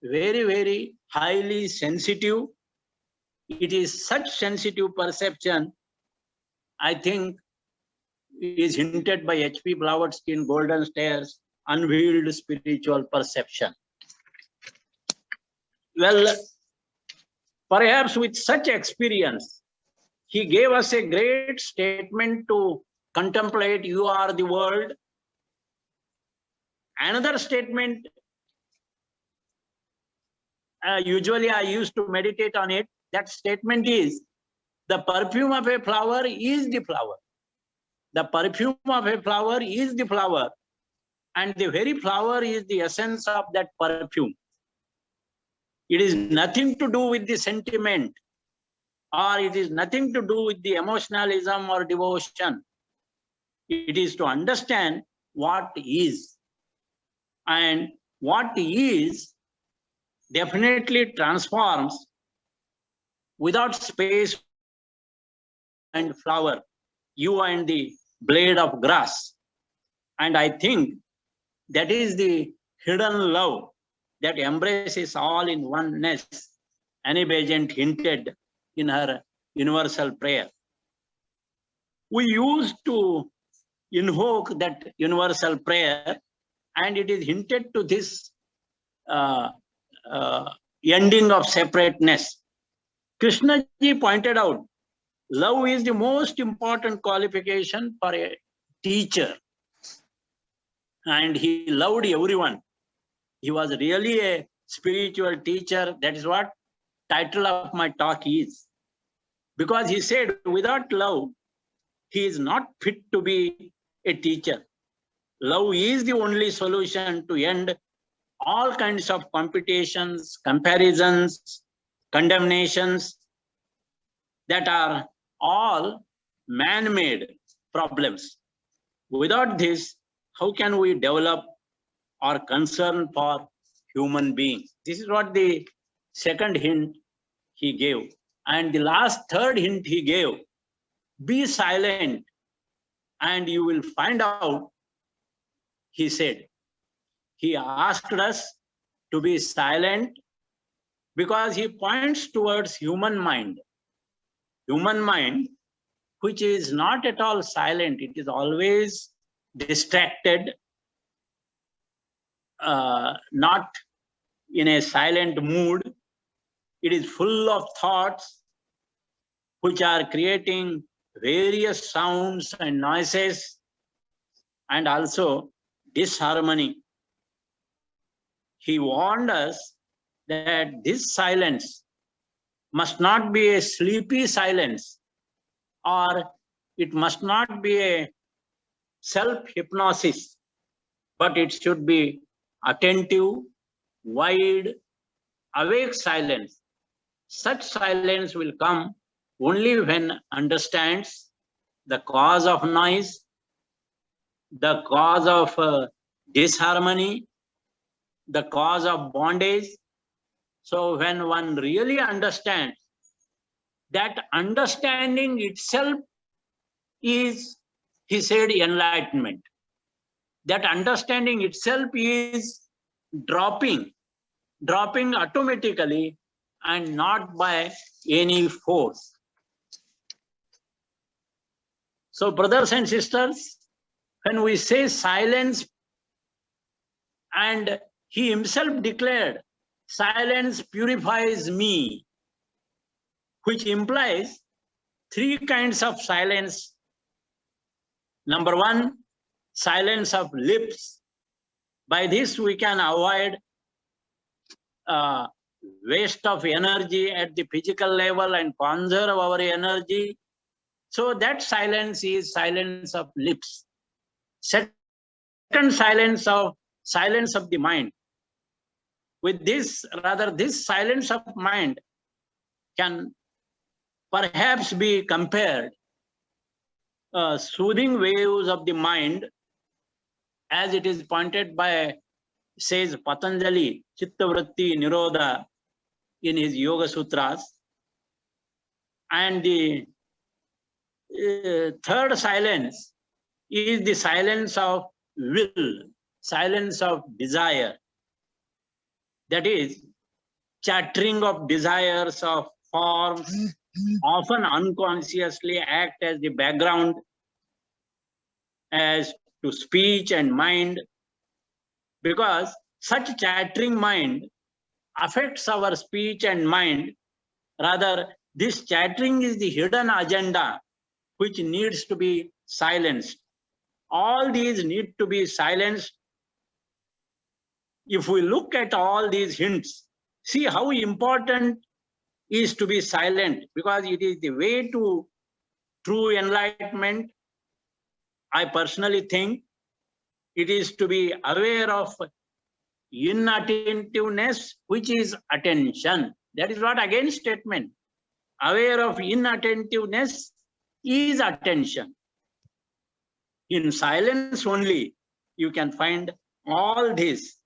very, very highly sensitive. It is such sensitive perception, I think, is hinted by H.P. Blavatsky in Golden Stairs, Unveiled Spiritual Perception. Well, perhaps with such experience, he gave us a great statement to contemplate, you are the world. Another statement, usually I used to meditate on it. That statement is, the perfume of a flower is the flower. The perfume of a flower is the flower. And the very flower is the essence of that perfume. It is nothing to do with the sentiment, or it is nothing to do with the emotionalism or devotion. It is to understand what is. And what is definitely transforms without space and flower, you and the blade of grass. And I think that is the hidden love that embraces all in oneness. Annie Besant hinted in her universal prayer. We used to invoke that universal prayer, and it is hinted to this ending of separateness. Krishnaji pointed out, love is the most important qualification for a teacher. And he loved everyone. He was really a spiritual teacher. That is what title of my talk is. Because he said, without love, he is not fit to be a teacher. Love is the only solution to end all kinds of competitions, comparisons, condemnations that are all man-made problems. Without this, how can we develop our concern for human beings? This is what the second hint he gave. And the third hint he gave, be silent and you will find out, he said. He asked us to be silent because he points towards human mind. Human mind, which is not at all silent, it is always distracted, not in a silent mood. It is full of thoughts which are creating various sounds and noises and also disharmony. He warned us that this silence must not be a sleepy silence, or it must not be a self-hypnosis, but it should be attentive, wide, awake silence. Such silence will come only when understands the cause of noise, the cause of disharmony, the cause of bondage. So when one really understands, that understanding itself is, he said, enlightenment. That understanding itself is dropping automatically and not by any force. So brothers and sisters, when we say silence, and he himself declared, silence purifies me, which implies three kinds of silence. Number one, silence of lips. By this we can avoid waste of energy at the physical level and conserve our energy. So that silence is silence of lips. Second, silence of the mind. With this, rather, this silence of mind can perhaps be compared soothing waves of the mind, as it is pointed by, says Patanjali, Chittavritti Nirodha in his Yoga Sutras. And the third silence is the silence of will, silence of desire. That is, chattering of desires of forms often unconsciously act as the background as to speech and mind, because such chattering mind affects our speech and mind. Rather, this chattering is the hidden agenda which needs to be silenced. All these need to be silenced. If we look at all these hints, see how important is to be silent, because it is the way to true enlightenment. I personally think it is to be aware of inattentiveness, which is attention. That is what again statement. Aware of inattentiveness is attention. In silence only you can find all this.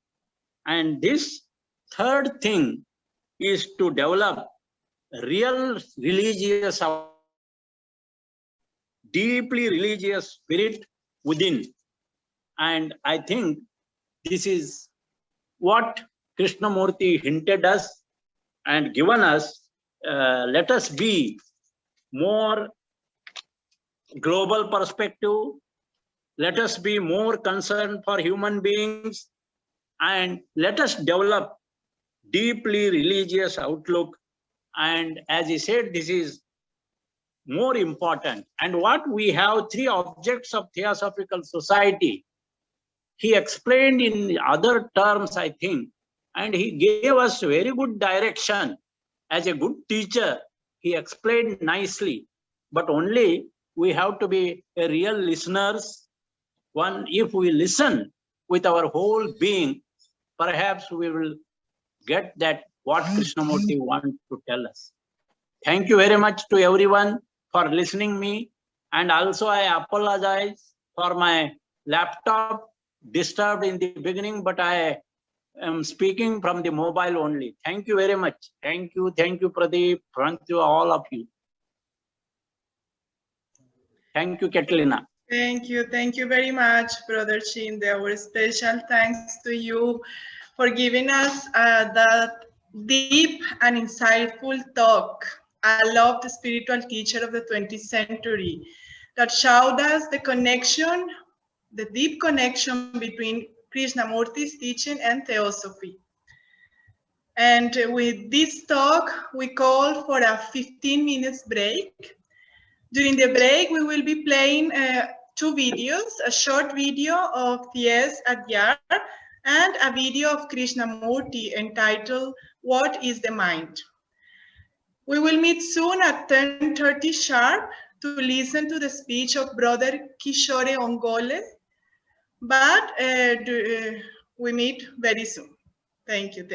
And this third thing is to develop real religious, deeply religious spirit within. And I think this is what Krishnamurti hinted us and given us. Let us be more global perspective. Let us be more concerned for human beings, and let us develop deeply religious outlook. And as he said, this is more important. And what we have, three objects of Theosophical Society, he explained in other terms, I think, and he gave us very good direction. As a good teacher, he explained nicely, but only we have to be a real listeners if we listen with our whole being, perhaps we will get that what Krishnamurti wants to tell us. Thank you very much to everyone for listening me. And also I apologize for my laptop disturbed in the beginning, but I am speaking from the mobile only. Thank you very much. Thank you, Pradeep. Thank you, all of you. Thank you, Catalina. Thank you very much, Brother Shinde. Our special thanks to you for giving us that deep and insightful talk. I love the spiritual teacher of the 20th century that showed us the connection, the deep connection between Krishnamurti's teaching and theosophy. And with this talk, we call for a 15 minutes break. During the break, we will be playing 2 videos, a short video of C.A.SINDHE and a video of Krishnamurti entitled, What is the Mind? We will meet soon at 10:30 sharp to listen to the speech of Brother Kishore ONGOLE, but we meet very soon. Thank you.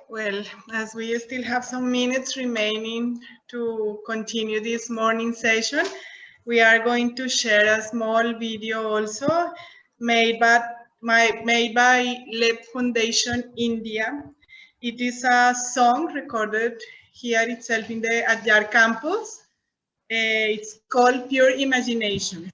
Well, as we still have some minutes remaining to continue this morning session, we are going to share a small video also made by Lab Foundation India. It is a song recorded here itself in the Adyar campus. It's called Pure Imagination.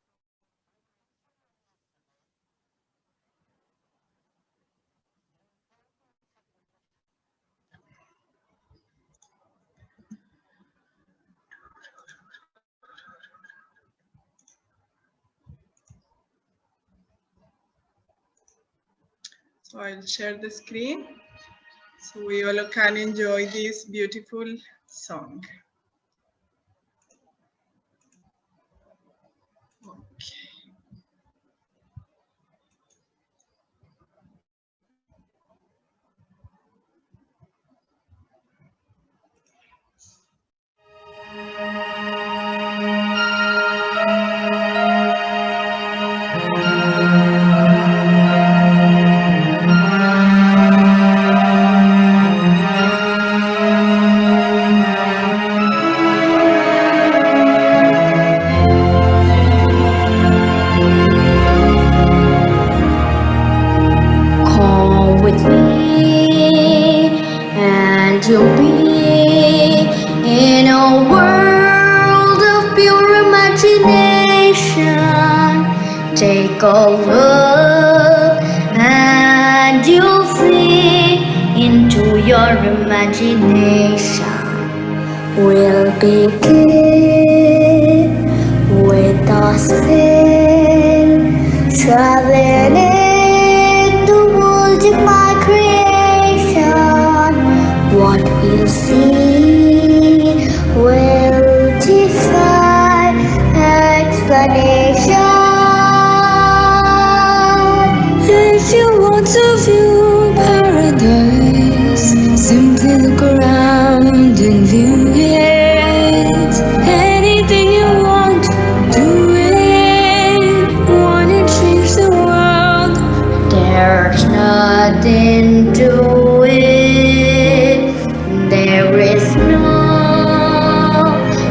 So I'll share the screen so we all can enjoy this beautiful song. Okay. Come with me, and you'll be in a world of pure imagination. Take a look, and you'll see into your imagination. We'll begin with a spin, traveling in the world of my creation. What we'll see will defy explanation. If you want to view paradise, simply look around and view it. Anything you want, do it. Wanna change the world? There's nothing to it. There is no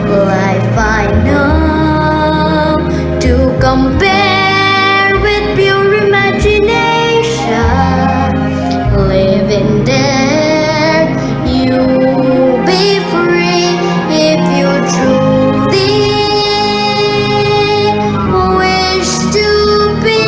life I know to compare with pure imagination. Living there, you'll be free if you truly wish to be.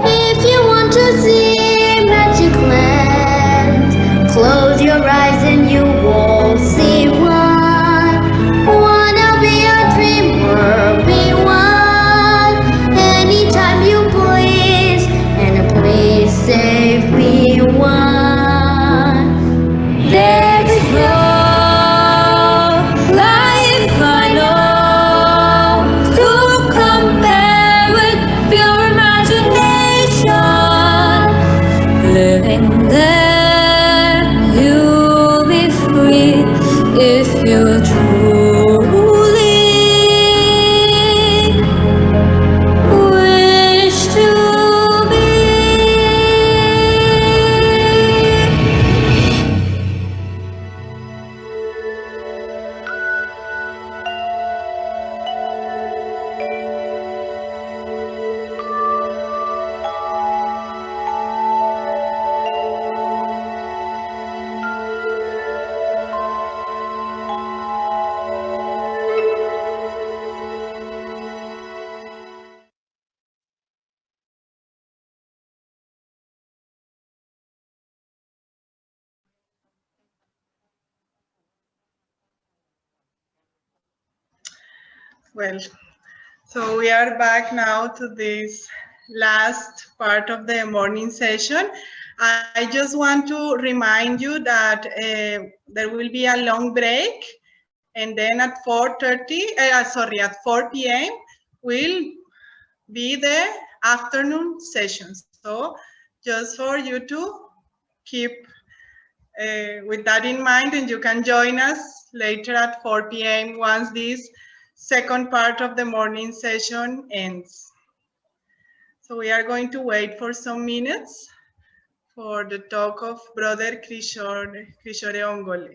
If you want to see magic land, close your eyes and you will see one. Wanna be a dreamer, be one. Anytime you please, and please save me one. There is no life I know to compare with pure imagination. Living there, you'll be free if you truly wish to be. Well, so we are back now to this last part of the morning session. I just want to remind you that there will be a long break, and then at 4 p.m. will be the afternoon session. So just for you to keep with that in mind, and you can join us later at 4 p.m. once this second part of the morning session ends. So we are going to wait for some minutes for the talk of Brother Kishore ONGOLE.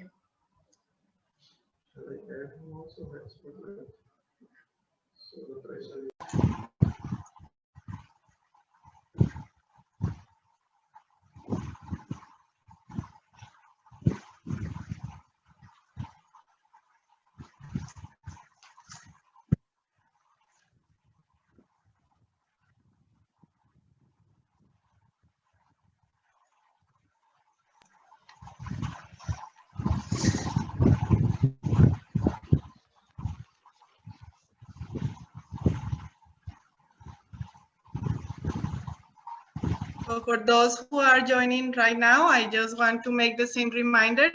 So for those who are joining right now, I just want to make the same reminder.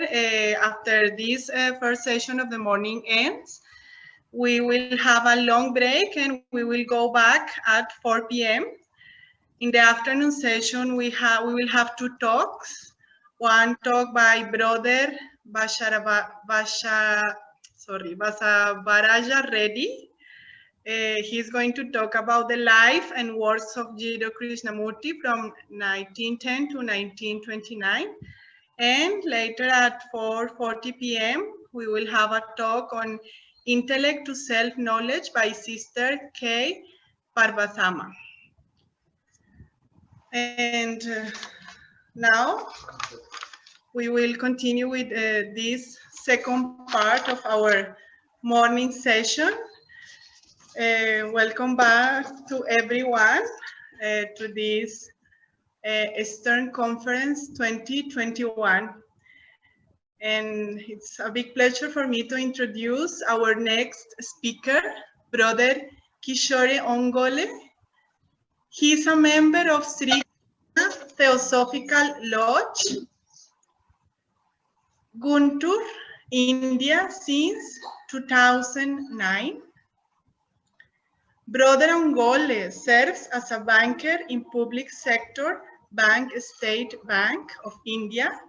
After this first session of the morning ends, we will have a long break and we will go back at 4 p.m. In the afternoon session, we will have two talks. One talk by Brother Basavaraja Reddy. He's going to talk about the life and works of Jiddu Krishnamurti from 1910 to 1929. And later at 4:40 p.m., we will have a talk on intellect to self-knowledge by Sister K. Parvatama. And now we will continue with this second part of our morning session. Welcome back to everyone to this Eastern Conference 2021. And it's a big pleasure for me to introduce our next speaker, Brother Kishore ONGOLE. He's a member of Sri Krishna Theosophical Lodge, Guntur, India since 2009. Brother ONGOLE serves as a banker in Public Sector Bank, State Bank of India.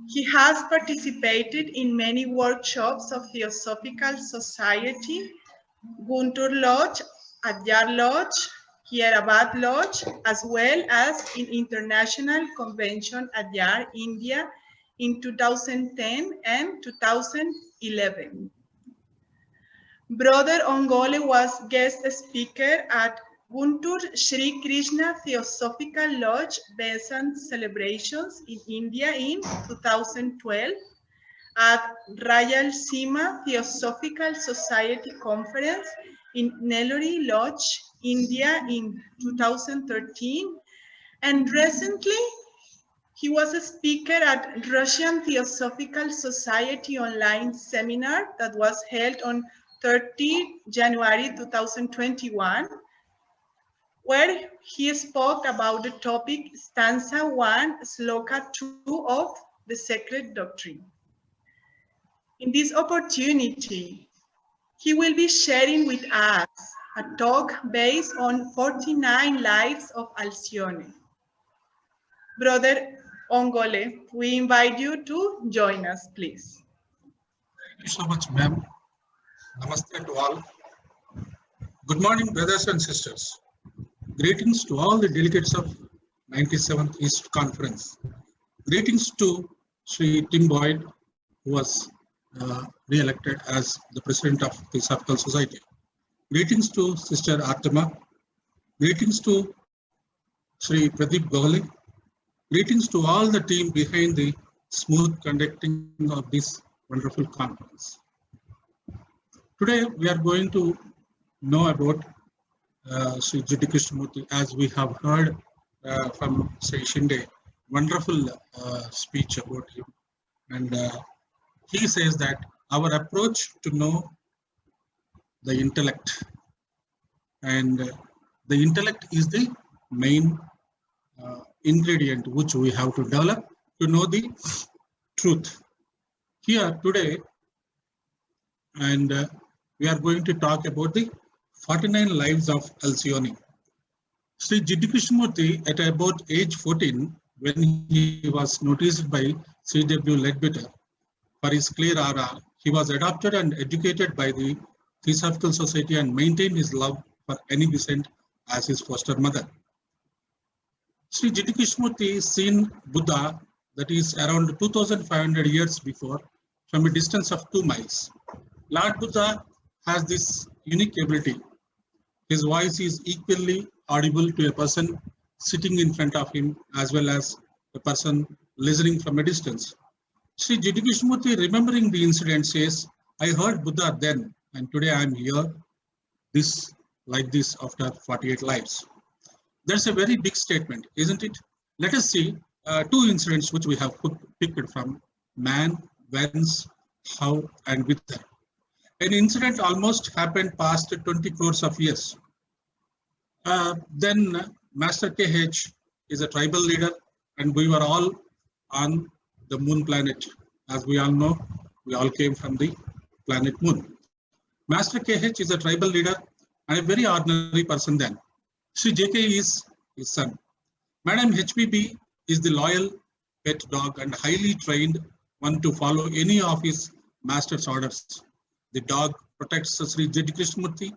He has participated in many workshops of Theosophical Society, Guntur Lodge, Adyar Lodge, Hyderabad Lodge, as well as in International Convention Adyar, India in 2010 and 2011. Brother ONGOLE was guest speaker at Guntur Sri Krishna Theosophical Lodge Besant celebrations in India in 2012, at Rayalaseema Theosophical Society Conference in Nellore Lodge, India in 2013, and recently he was a speaker at Russian Theosophical Society online seminar that was held on 30 January 2021, where he spoke about the topic stanza 1, sloka 2 of the Sacred Doctrine. In this opportunity, he will be sharing with us a talk based on 49 lives of Alcione. Brother ONGOLE, we invite you to join us, please. Thank you so much, ma'am. Namaste to all. Good morning, brothers and sisters. Greetings to all the delegates of 97th East Conference. Greetings to Sri Tim Boyd, who was re-elected as the President of the Theosophical Society. Greetings to Sister Artema. Greetings to Sri Pradeep Gohale. Greetings to all the team behind the smooth conducting of this wonderful conference. Today, we are going to know about Sri Jiddu Krishnamurti, as we have heard from Sri Shinde, wonderful speech about him. And he says that our approach to know the intellect, and the intellect is the main ingredient which we have to develop to know the truth. Here today, and we are going to talk about the 49 lives of Alcione. Sri Jiddu Krishnamurti, at about age 14, when he was noticed by C.W. Ledbetter for his clear aura, he was adopted and educated by the Theosophical Society, and maintained his love for Annie Besant as his foster mother. Sri Jiddu Krishnamurti seen Buddha, that is around 2500 years before, from a distance of 2 miles. Lord Buddha has this unique ability. His voice is equally audible to a person sitting in front of him as well as a person listening from a distance. Sri Jiddu Krishnamurti, remembering the incident, says, I heard Buddha then, and today I am here, this like this after 48 lives. That's a very big statement, isn't it? Let us see 2 incidents which we have picked from man, whence, how, and whither. An incident almost happened past 20 crores of years. Then Master KH is a tribal leader, and we were all on the moon planet. As we all know, we all came from the planet moon. Master KH is a tribal leader and a very ordinary person then. Sri JK is his son. Madam HPB is the loyal pet dog and highly trained one to follow any of his master's orders. The dog protects Sri Jiddu Krishnamurti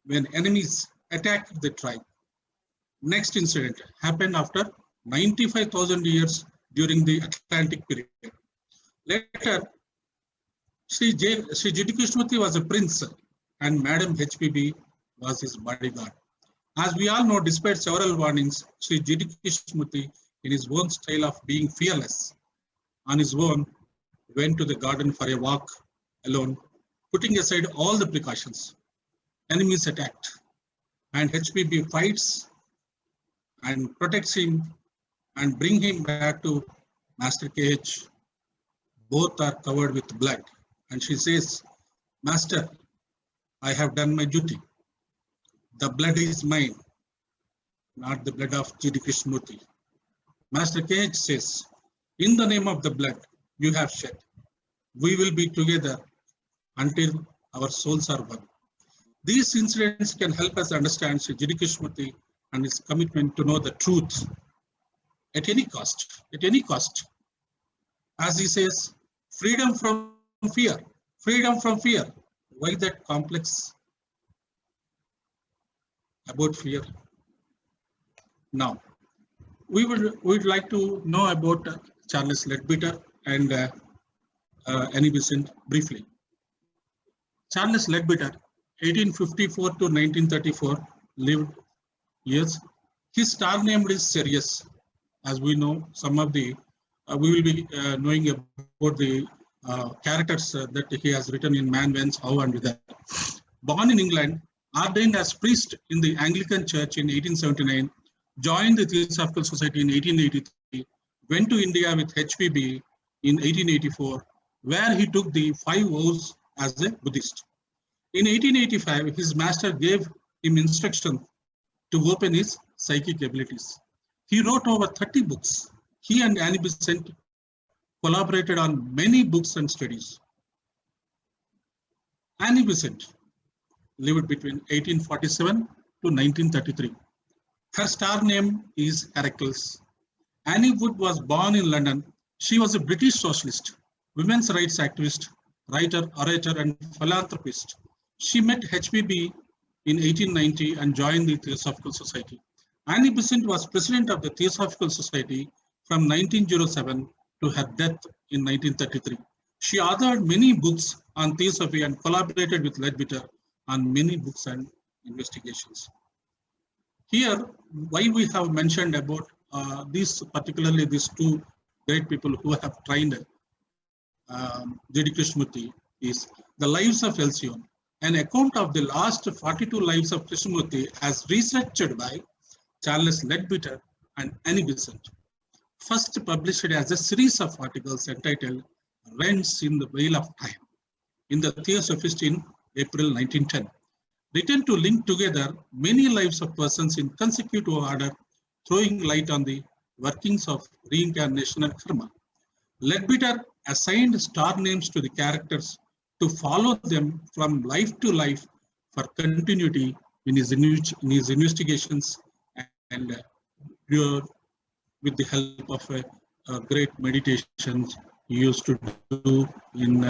when enemies attack the tribe. Next incident happened after 95,000 years during the Atlantic period. Later, Sri Jiddu Krishnamurti was a prince and Madam HPB was his bodyguard. As we all know, despite several warnings, Sri Jiddu Krishnamurti, in his own style of being fearless, on his own, went to the garden for a walk alone, putting aside all the precautions. Enemies attacked, and HPB fights and protects him and bring him back to Master KH. Both are covered with blood. And she says, Master, I have done my duty. The blood is mine, not the blood of Jiddu Krishnamurti. Master KH says, in the name of the blood you have shed, we will be together until our souls are one. These incidents can help us understand Sri Jiddu Krishnamurti and his commitment to know the truth at any cost, As he says, freedom from fear, freedom from fear. Why that complex about fear? Now, we would like to know about Charles Leadbeater and Annie Besant briefly. Charles Leadbeater, 1854 to 1934, lived years. His star name is Sirius. As we know, some of the we will be knowing about the characters that he has written in Man, Whence, How, and Whither. Born in England, ordained as priest in the Anglican Church in 1879, joined the Theosophical Society in 1883, went to India with HPB in 1884, where he took the 5 vows as a Buddhist. In 1885, his master gave him instruction to open his psychic abilities. He wrote over 30 books. He and Annie Besant collaborated on many books and studies. Annie Besant lived between 1847 to 1933. Her star name is Heracles. Annie Wood was born in London. She was a British socialist, women's rights activist, writer, orator, and philanthropist. She met HPB in 1890 and joined the Theosophical Society. Annie Besant was president of the Theosophical Society from 1907 to her death in 1933. She authored many books on theosophy and collaborated with Leadbeater on many books and investigations. Here, why we have mentioned about particularly these 2 great people who have trained Jiddu Krishnamurti is the lives of Alcyone, an account of the last 42 lives of Krishnamurti as researched by Charles Leadbeater and Annie Besant. First published as a series of articles entitled Rents in the Veil of Time in the Theosophist in April 1910. Written to link together many lives of persons in consecutive order, throwing light on the workings of reincarnation and karma. Leadbeater assigned star names to the characters to follow them from life to life for continuity in his investigations and with the help of a great meditation he used to do in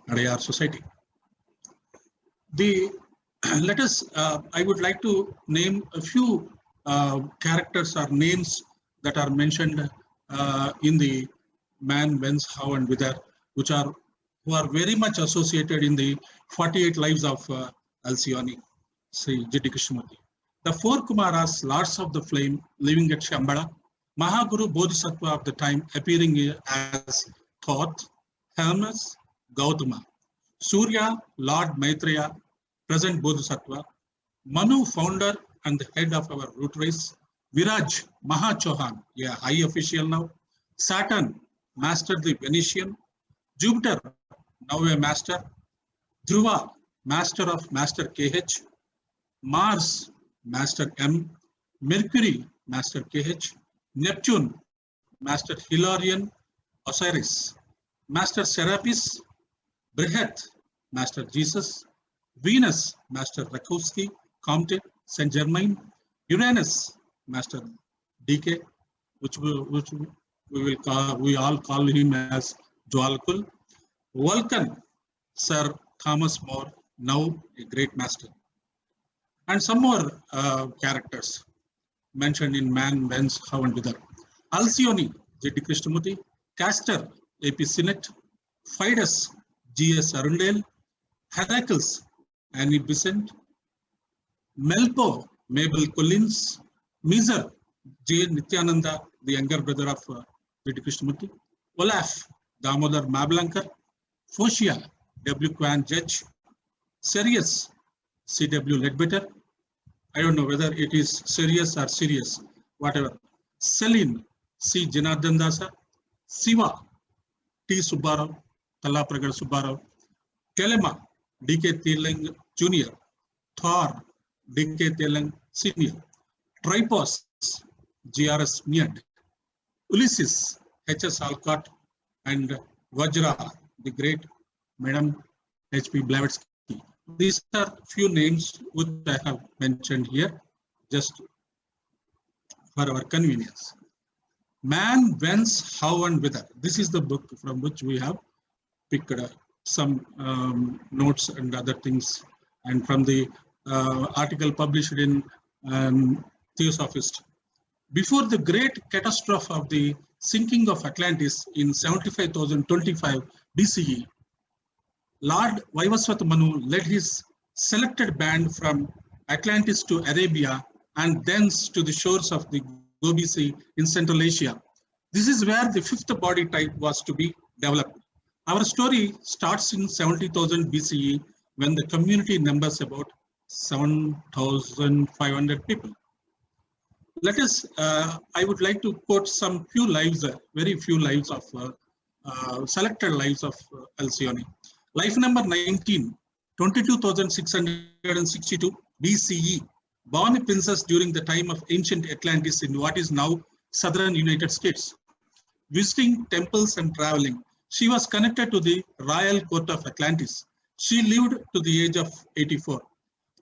Adayar society. Let us, I would like to name a few characters or names that are mentioned in the Man, Whence, How and Whither, who are very much associated in the 48 lives of Alcyone, Sri G.T. Krishnamurti. The four Kumaras, Lords of the Flame, living at Shambhala, Mahaguru Bodhisattva of the time, appearing as Thoth, Hermes, Gautama, Surya, Lord Maitreya, present Bodhisattva, Manu, founder and the head of our root race, Viraj, Maha Chauhan, a high official now, Saturn, master the Venetian, Jupiter, now a master, Dhruva, master of Master KH, Mars, Master M, Mercury, Master KH, Neptune, Master Hilarion, Osiris, Master Serapis, Brihat, Master Jesus, Venus, Master Rakowski, Comte, Saint Germain, Uranus, Master DK, which we all call him as Jwalkul, Vulcan, Sir Thomas More, now a great master, and some more characters mentioned in Man, Whence, How and Whither. Alcyone, G.T. Krishnamurti, Castor, A.P. Sinnett, Fidus, G.S. Arundale, Heracles, Annie Besant, Melpo, Mabel Collins, Miser, J. Nityananda, the younger brother of G.T. Krishnamurti, Olaf, Damodar Mablankar, Focia, W. Kwan Judge, Sirius, C.W. Ledbetter, I don't know whether it is serious or serious, whatever, Celine, C. Janardhan Dasa, Siva, T. Subbarao, Talapragad Subbarao, Telema, D.K. Telang Jr., Thor, D.K. Telang Sr., Tripos, G.R.S. Mead, Ulysses, H.S. Alcott, and Vajra, the great Madam H.P. Blavatsky. These are few names which I have mentioned here, just for our convenience. Man, Whence, How and Whither. This is the book from which we have picked some notes and other things, and from the article published in Theosophist. Before the great catastrophe of the sinking of Atlantis in 75,025 BCE, Lord Vaivaswata Manu led his selected band from Atlantis to Arabia and thence to the shores of the Gobi Sea in Central Asia. This is where the fifth body type was to be developed. Our story starts in 70,000 BCE when the community numbers about 7,500 people. Let us, I would like to quote some few lives, very few lives of, selected lives of Alcyone. Life number 19, 22,662 BCE, born a princess during the time of ancient Atlantis in what is now southern United States. Visiting temples and traveling, she was connected to the royal court of Atlantis. She lived to the age of 84.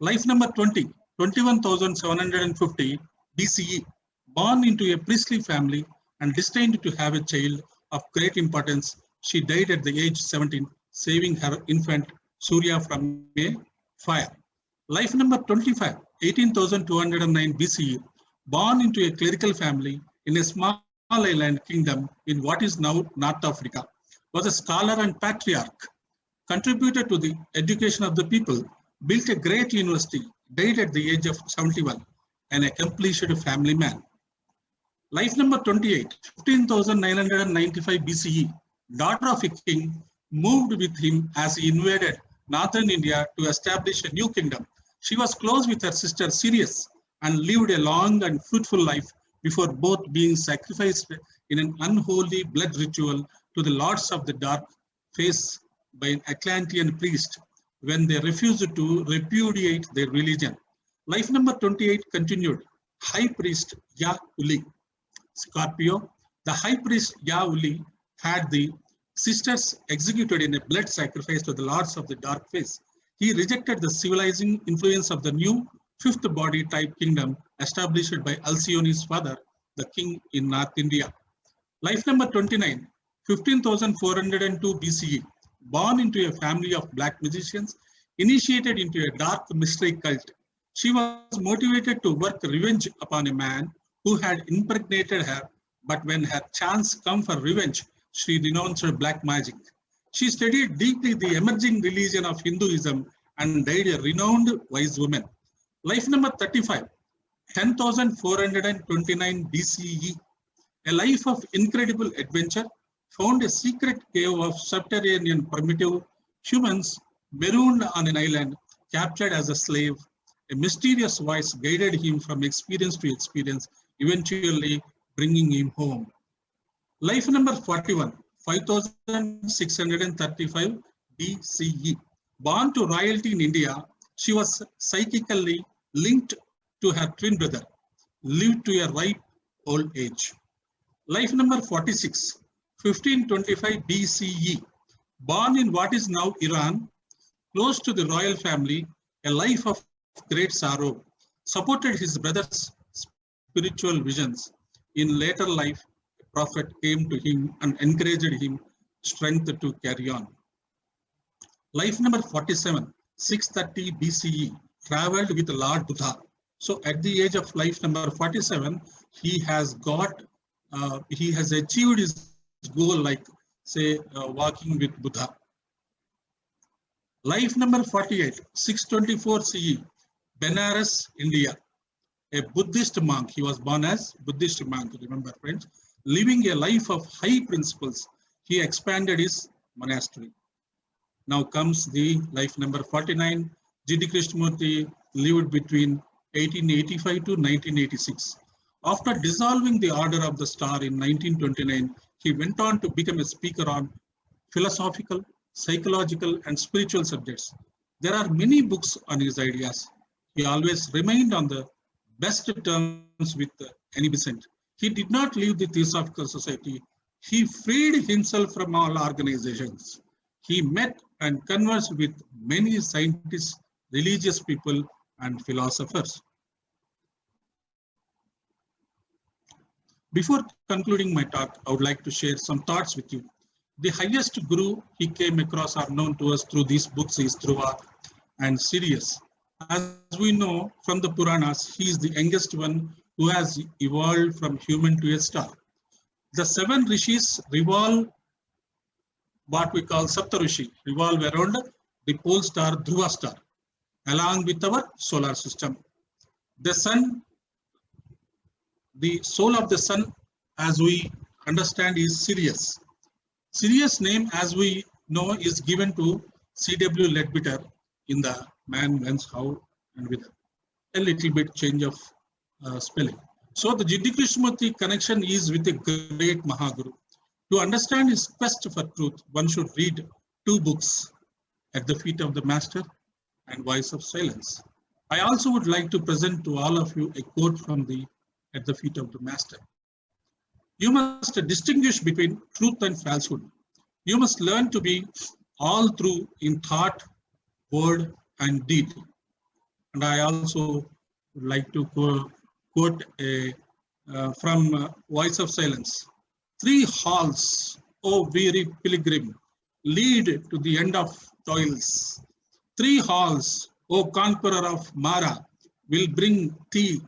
Life number 20, 21,750 BCE, born into a priestly family and destined to have a child of great importance. She died at the age 17, saving her infant Surya from a fire. Life number 25, 18,209 BCE, born into a clerical family in a small island kingdom in what is now North Africa, was a scholar and patriarch, contributed to the education of the people, built a great university, died at the age of 71, an accomplished family man. Life number 28, 15,995 BCE, daughter of a king, moved with him as he invaded northern India to establish a new kingdom. She was close with her sister Sirius and lived a long and fruitful life before both being sacrificed in an unholy blood ritual to the lords of the dark face by an Atlantean priest when they refused to repudiate their religion. Life number 28 continued. High priest Ya Uli, Scorpio. The high priest Ya Uli had the sisters executed in a blood sacrifice to the lords of the dark face. He rejected the civilizing influence of the new fifth body type kingdom established by Alcyone's father, the king in North India. Life number 29, 15,402 BCE, born into a family of black magicians, initiated into a dark mystery cult. She was motivated to work revenge upon a man who had impregnated her, but when her chance come for revenge, she renounced her black magic. She studied deeply the emerging religion of Hinduism and died a renowned wise woman. Life number 35, 10,429 BCE, a life of incredible adventure, found a secret cave of subterranean primitive humans marooned on an island, captured as a slave. A mysterious voice guided him from experience to experience, eventually bringing him home. Life number 41, 5635 BCE. Born to royalty in India, she was psychically linked to her twin brother, lived to a ripe old age. Life number 46, 1525 BCE. Born in what is now Iran, close to the royal family, a life of great sorrow, supported his brother's spiritual visions. In later life, a prophet came to him and encouraged him strength to carry on. Life number 47, 630 BCE, traveled with Lord Buddha. So at the age of life number 47, he has achieved his goal, like say walking with Buddha. Life number 48, 624 CE, Benares, India. A Buddhist monk. He was born as Buddhist monk, remember friends. Living a life of high principles, he expanded his monastery. Now comes the life number 49. G.D. Krishnamurti lived between 1885 to 1986. After dissolving the Order of the Star in 1929, he went on to become a speaker on philosophical, psychological, and spiritual subjects. There are many books on his ideas. He always remained on the best terms with Annie Besant. He did not leave the Theosophical Society. He freed himself from all organizations. He met and conversed with many scientists, religious people, and philosophers. Before concluding my talk, I would like to share some thoughts with you. The highest guru he came across are known to us through these books is Dhruva and Sirius. As we know from the Puranas, he is the youngest one who has evolved from human to a star. The 7 rishis revolve, what we call Sapta Rishi, revolve around the pole star Dhruva star, along with our solar system. The sun, the soul of the sun, as we understand, is Sirius. Sirius name, as we know, is given to C.W. Leadbeater in the Man, Whence, How, and with a little bit change of spelling. So the G.D. Krishnamurti connection is with a great Mahaguru. To understand his quest for truth, one should read 2 books, At the Feet of the Master and Voice of Silence. I also would like to present to all of you a quote from the At the Feet of the Master. You must distinguish between truth and falsehood. You must learn to be all true in thought, word, and deed. And I also would like to quote from Voice of Silence. 3 halls, O weary pilgrim, lead to the end of toils. 3 halls, O conqueror of Mara, will bring thee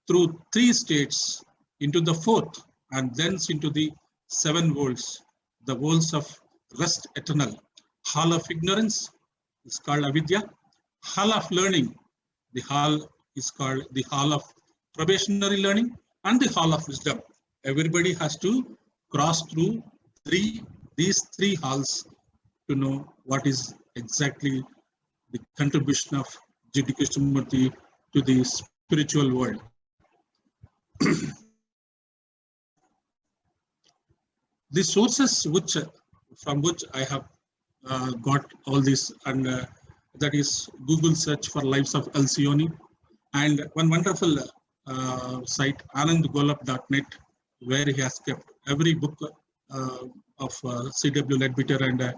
through 3 states into the 4th, and thence into the 7 worlds, the worlds of rest eternal. Hall of ignorance is called avidya. Hall of learning, the hall is called the hall of probationary learning, and the hall of wisdom. Everybody has to cross through these 3 halls to know what is exactly the contribution of G.D. Krishnamurti to the spiritual world. The sources from which I have got all this, and that is Google search for Lives of Alcyone, and one wonderful site, anandgolap.net, where he has kept every book of C.W. Leadbeater and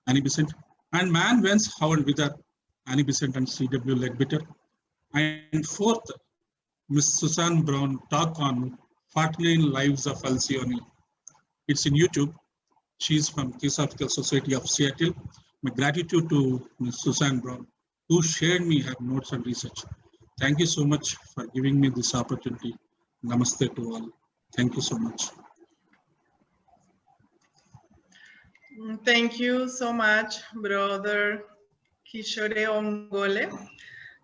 Annie Besant, and Man, Whence, How, and Whither, Annie Besant and C.W. Leadbeater. And 4th, Miss Susan Brown talk on 49 Lives of Alcyone. It's in YouTube. She's from Theosophical Society of Seattle. My gratitude to Ms. Susan Brown, who shared me her notes and research. Thank you so much for giving me this opportunity. Namaste to all. Thank you so much. Thank you so much, Brother Kishore Ongole,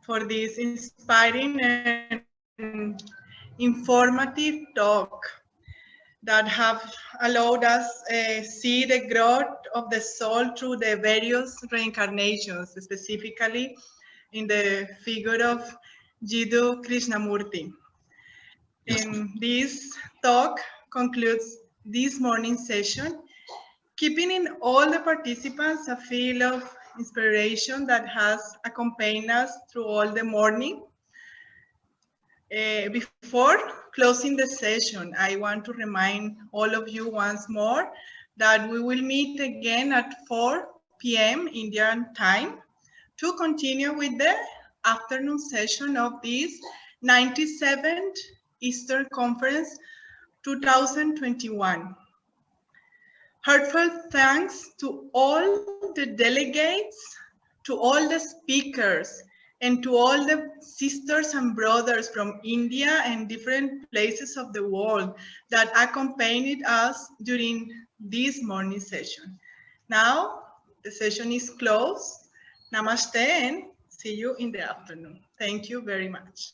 for this inspiring and informative talk that have allowed us see the growth of the soul through the various reincarnations, specifically in the figure of Jiddu Krishnamurti. Yes, And this talk concludes this morning session, keeping in all the participants a feel of inspiration that has accompanied us through all the morning. Before closing the session, I want to remind all of you once more that we will meet again at 4 p.m. Indian time to continue with the afternoon session of this 97th Eastern Conference 2021. Heartfelt thanks to all the delegates, to all the speakers, and to all the sisters and brothers from India and different places of the world that accompanied us during this morning session. Now, the session is closed. Namaste and see you in the afternoon. Thank you very much.